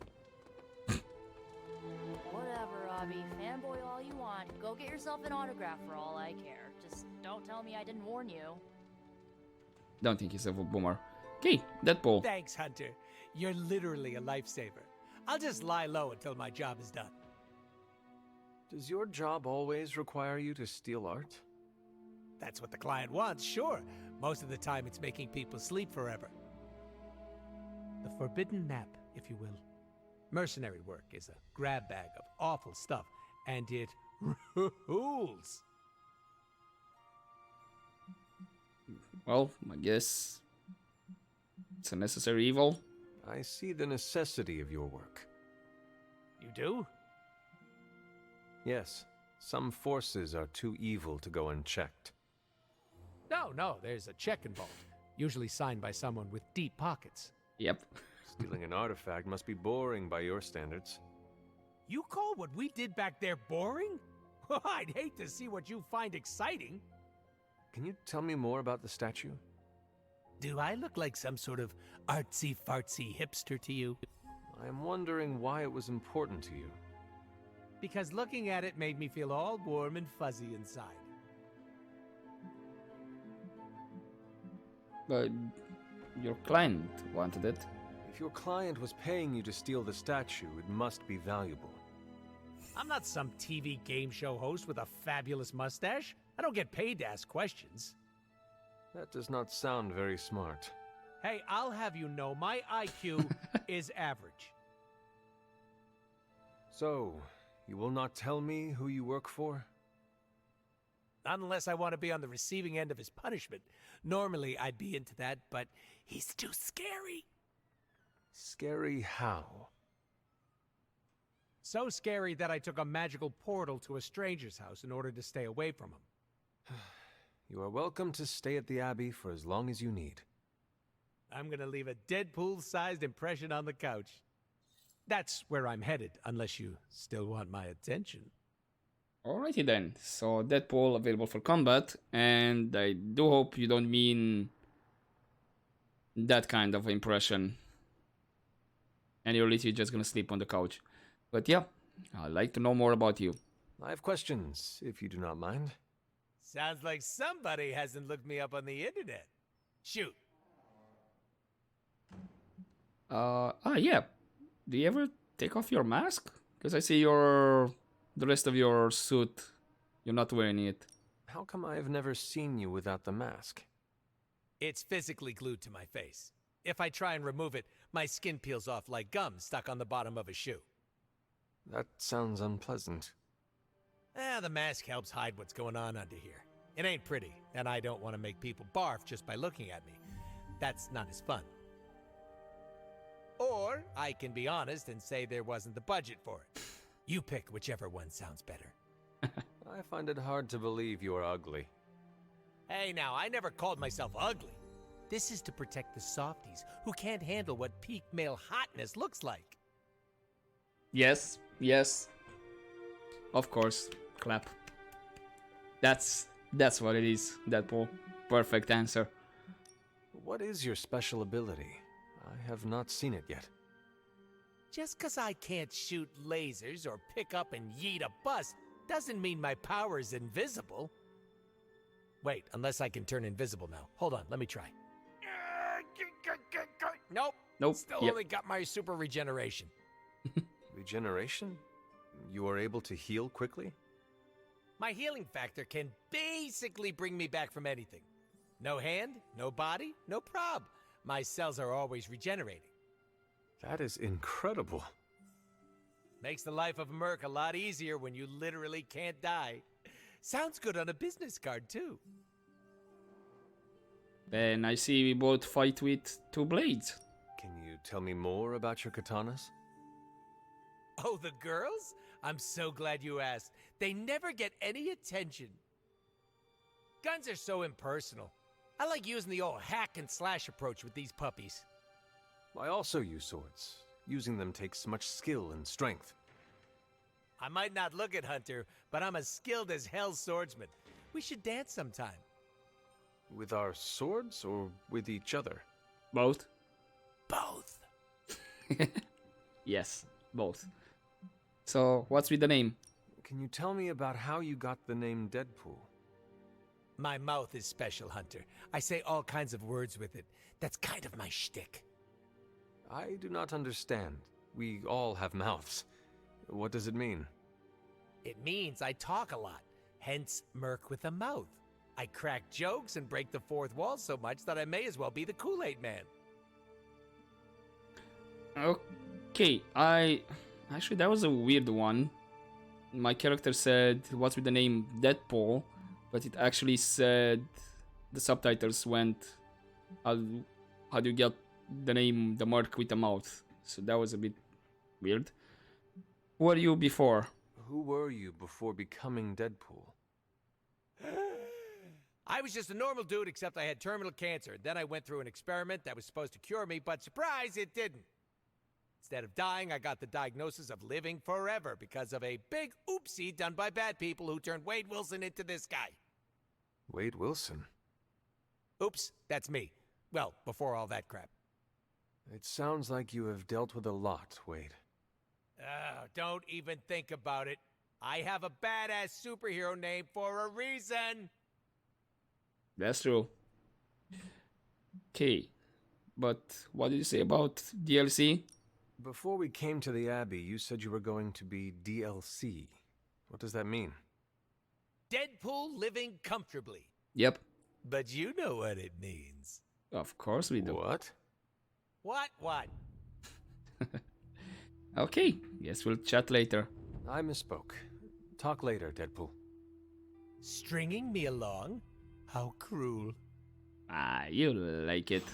Whatever, Robbie. Fanboy all you want. Go get yourself an autograph for all I care. Just don't tell me I didn't warn you. Don't think he's a boomer. Okay, Deadpool. Thanks, Hunter. You're literally a lifesaver. I'll just lie low until my job is done. Does your job always require you to steal art? That's what the client wants, sure. Most of the time it's making people sleep forever. The forbidden nap, if you will. Mercenary work is a grab bag of awful stuff, and it rules. Well, I guess it's a necessary evil. I see the necessity of your work. You do? Yes, some forces are too evil to go unchecked. No, there's a check involved. Usually signed by someone with deep pockets. Yep. Stealing an artifact must be boring by your standards. You call what we did back there boring? I'd hate to see what you find exciting. Can you tell me more about the statue? Do I look like some sort of artsy-fartsy hipster to you? I'm wondering why it was important to you. Because looking at it made me feel all warm and fuzzy inside. But your client wanted it. If your client was paying you to steal the statue, it must be valuable. I'm not some TV game show host with a fabulous mustache. I don't get paid to ask questions. That does not sound very smart. Hey, I'll have you know my IQ is average. So, you will not tell me who you work for? Not unless I want to be on the receiving end of his punishment. Normally, I'd be into that, but he's too scary. Scary how? So scary that I took a magical portal to a stranger's house in order to stay away from him. You are welcome to stay at the Abbey for as long as you need. I'm gonna leave a Deadpool-sized impression on the couch. That's where I'm headed, unless you still want my attention. Alrighty then, so Deadpool available for combat, and I do hope you don't mean that kind of impression. And you're literally just gonna sleep on the couch. But yeah, I'd like to know more about you. I have questions, if you do not mind. Sounds like somebody hasn't looked me up on the internet. Shoot. Yeah. Do you ever take off your mask? Because I see the rest of your suit, you're not wearing it. How come I have never seen you without the mask? It's physically glued to my face. If I try and remove it, my skin peels off like gum stuck on the bottom of a shoe. That sounds unpleasant. The mask helps hide what's going on under here. It ain't pretty, and I don't want to make people barf just by looking at me. That's not as fun. Or I can be honest and say there wasn't the budget for it. You pick whichever one sounds better. I find it hard to believe you are ugly. Hey now, I never called myself ugly. This is to protect the softies who can't handle what peak male hotness looks like. Yes. Of course. Clap. That's what it is, Deadpool. Perfect answer. What is your special ability? I have not seen it yet. Just 'cause I can't shoot lasers or pick up and yeet a bus doesn't mean my power is invisible. Wait, unless I can turn invisible now. Hold on, let me try. Nope. Still only got my super regeneration. Regeneration? You are able to heal quickly? My healing factor can basically bring me back from anything. No hand, no body, no prob. My cells are always regenerating. That is incredible. Makes the life of a merc a lot easier when you literally can't die. Sounds good on a business card, too. Then I see we both fight with two blades. Can you tell me more about your katanas? Oh, the girls? I'm so glad you asked. They never get any attention. Guns are so impersonal. I like using the old hack and slash approach with these puppies. I also use swords. Using them takes much skill and strength. I might not look it, Hunter, but I'm as skilled as hell swordsman. We should dance sometime. With our swords or with each other? Both. Both. Yes, both. So, what's with the name? Can you tell me about how you got the name Deadpool? My mouth is special, Hunter. I say all kinds of words with it. That's kind of my shtick. I do not understand. We all have mouths. What does it mean? It means I talk a lot, hence Merc with a mouth. I crack jokes and break the fourth wall so much that I may as well be the Kool-Aid Man. Okay, Actually, that was a weird one. My character said, what's with the name Deadpool? But it actually said, the subtitles went, how do you get the name the Merc with a mouth? So that was a bit weird. Who were you before? Who were you before becoming Deadpool? I was just a normal dude, except I had terminal cancer. Then I went through an experiment that was supposed to cure me, but surprise, it didn't. Instead of dying, I got the diagnosis of living forever because of a big oopsie done by bad people who turned Wade Wilson into this guy. Wade Wilson? Oops, that's me. Well, before all that crap. It sounds like you have dealt with a lot, Wade. Don't even think about it. I have a badass superhero name for a reason. That's true. Okay, but what did you say about DLC? Before we came to the Abbey, you said you were going to be DLC. What does that mean? Deadpool living comfortably. Yep. But you know what it means. Of course we do. What? What? Okay, guess we'll chat later. I misspoke. Talk later, Deadpool. Stringing me along? How cruel. You like it.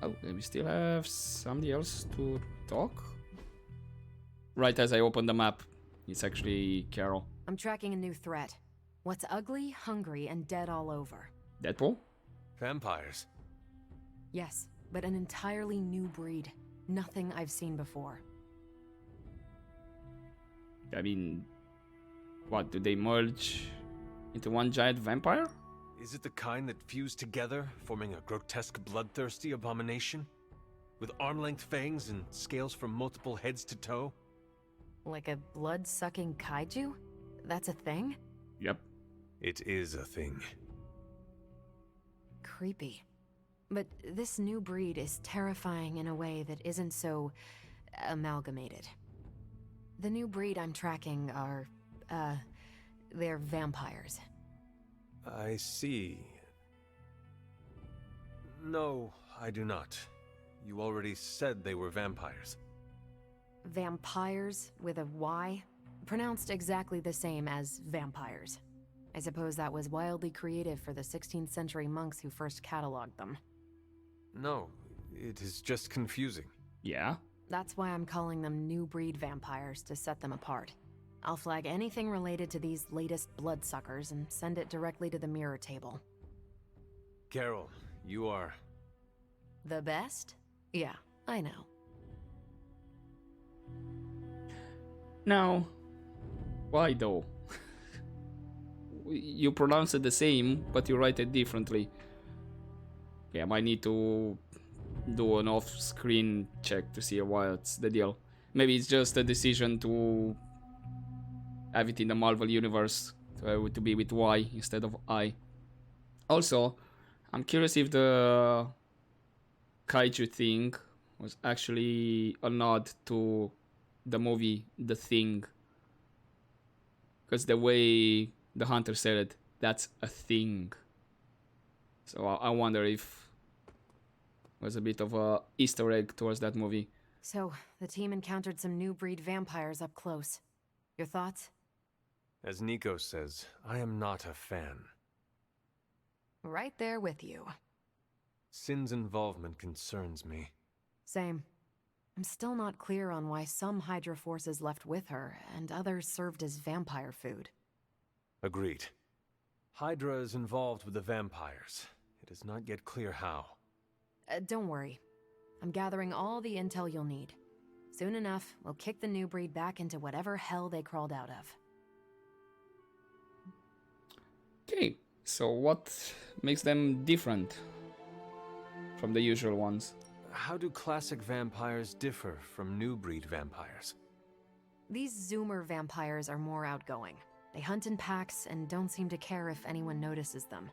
Oh, and we still have somebody else to talk? Right as I open the map, it's actually Carol. I'm tracking a new threat. What's ugly, hungry, and dead all over. Deadpool? Vampires. Yes, but an entirely new breed. Nothing I've seen before. I mean, what, do they merge into one giant vampire? Is it the kind that fuse together, forming a grotesque bloodthirsty abomination? With arm-length fangs and scales from multiple heads to toe? Like a blood-sucking kaiju? That's a thing? Yep. It is a thing. Creepy. But this new breed is terrifying in a way that isn't so amalgamated. The new breed I'm tracking are, they're vampires. I see. No, I do not. You already said they were vampires. Vampires with a Y? Pronounced exactly the same as vampires. I suppose that was wildly creative for the 16th century monks who first cataloged them. No, it is just confusing. Yeah? That's why I'm calling them new breed vampires, to set them apart. I'll flag anything related to these latest bloodsuckers and send it directly to the mirror table. Carol, you are... The best? Yeah, I know. Now, why though? You pronounce it the same, but you write it differently. Yeah, I might need to do an off-screen check to see what's the deal. Maybe it's just a decision to have it in the Marvel universe to be with Y instead of I. Also, I'm curious if the kaiju thing was actually a nod to the movie The Thing. Because the way the hunter said it, that's a thing. So I wonder if it was a bit of a Easter egg towards that movie. So, the team encountered some new breed vampires up close. Your thoughts? As Nico says, I am not a fan. Right there with you. Sin's involvement concerns me. Same. I'm still not clear on why some Hydra forces left with her, and others served as vampire food. Agreed. Hydra is involved with the vampires. It is not yet clear how. Don't worry. I'm gathering all the intel you'll need. Soon enough, we'll kick the new breed back into whatever hell they crawled out of. Okay, so what makes them different from the usual ones? How do classic vampires differ from new breed vampires? These Zoomer vampires are more outgoing. They hunt in packs and don't seem to care if anyone notices them.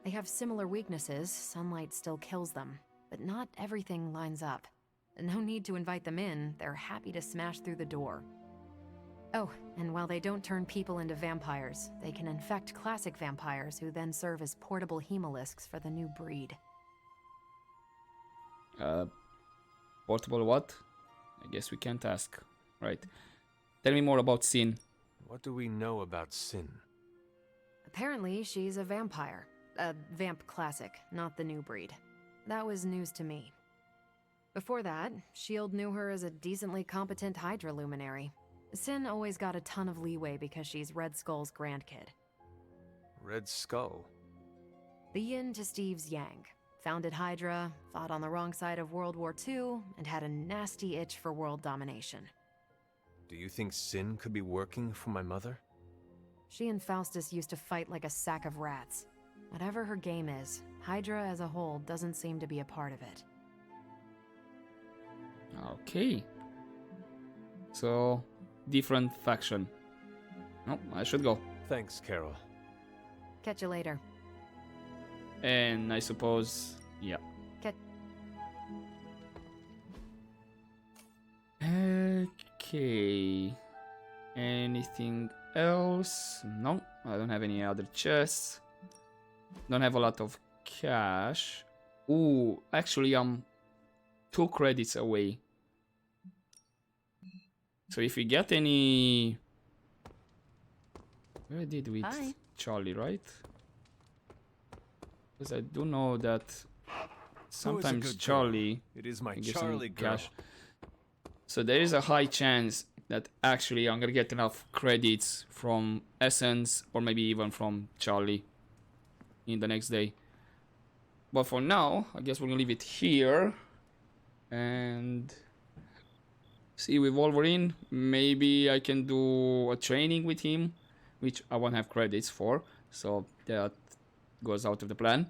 They have similar weaknesses, sunlight still kills them, but not everything lines up. No need to invite them in, they're happy to smash through the door. Oh, and while they don't turn people into vampires, they can infect classic vampires who then serve as portable hemolisks for the new breed. Portable what? I guess we can't ask. Right. Tell me more about Sin. What do we know about Sin? Apparently, she's a vampire. A vamp classic, not the new breed. That was news to me. Before that, S.H.I.E.L.D. knew her as a decently competent Hydra luminary. Sin always got a ton of leeway because she's Red Skull's grandkid. Red Skull? The yin to Steve's yang. Founded Hydra, fought on the wrong side of World War II, and had a nasty itch for world domination. Do you think Sin could be working for my mother? She and Faustus used to fight like a sack of rats. Whatever her game is, Hydra as a whole doesn't seem to be a part of it. Okay. So, different faction. Oh, I should go. Thanks, Carol. Catch you later. And I suppose, yeah. Okay. Anything else? No, I don't have any other chests. Don't have a lot of cash. Ooh, actually, I'm 2 credits away. So if we get any... Where did we... Hi. Charlie, right? Because I do know that sometimes Charlie... It is my can give some Charlie girl. cash. So there is a high chance that actually I'm gonna get enough credits from Essence or maybe even from Charlie in the next day. But for now, I guess we're gonna leave it here. And see with Wolverine, maybe I can do a training with him, which I won't have credits for, so that goes out of the plan.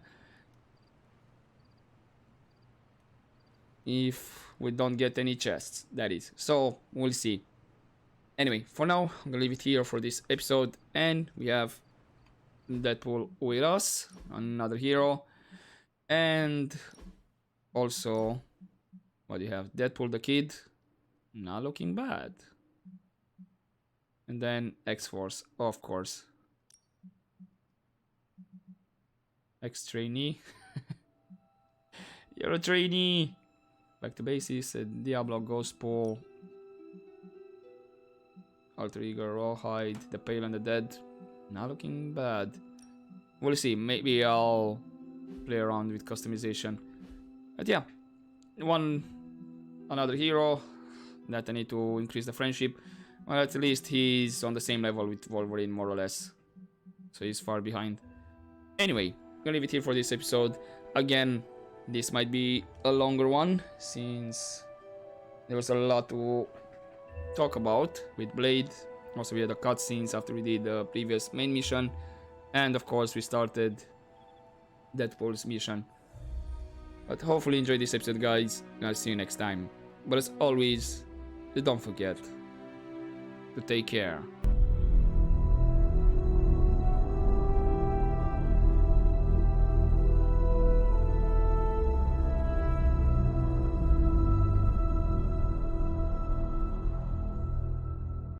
If we don't get any chests, that is. So we'll see. Anyway, for now, I'm gonna leave it here for this episode, and we have Deadpool with us, another hero, and also, what do you have? Deadpool the Kid, not looking bad. And then X-Force, of course. Ex-trainee. You're a trainee! Back to basis, Diablo, Ghost Pool, Alter Ego, Rawhide, The Pale and the Dead. Not looking bad. We'll see, maybe I'll play around with customization. But yeah, another hero that I need to increase the friendship. Well, at least he's on the same level with Wolverine, more or less. So he's far behind. Anyway, I'm gonna leave it here for this episode. Again, this might be a longer one, since there was a lot to talk about with Blade. Also, we had the cutscenes after we did the previous main mission. And of course, we started Deadpool's mission. But hopefully you enjoyed this episode, guys, and I'll see you next time. But as always, don't forget to take care.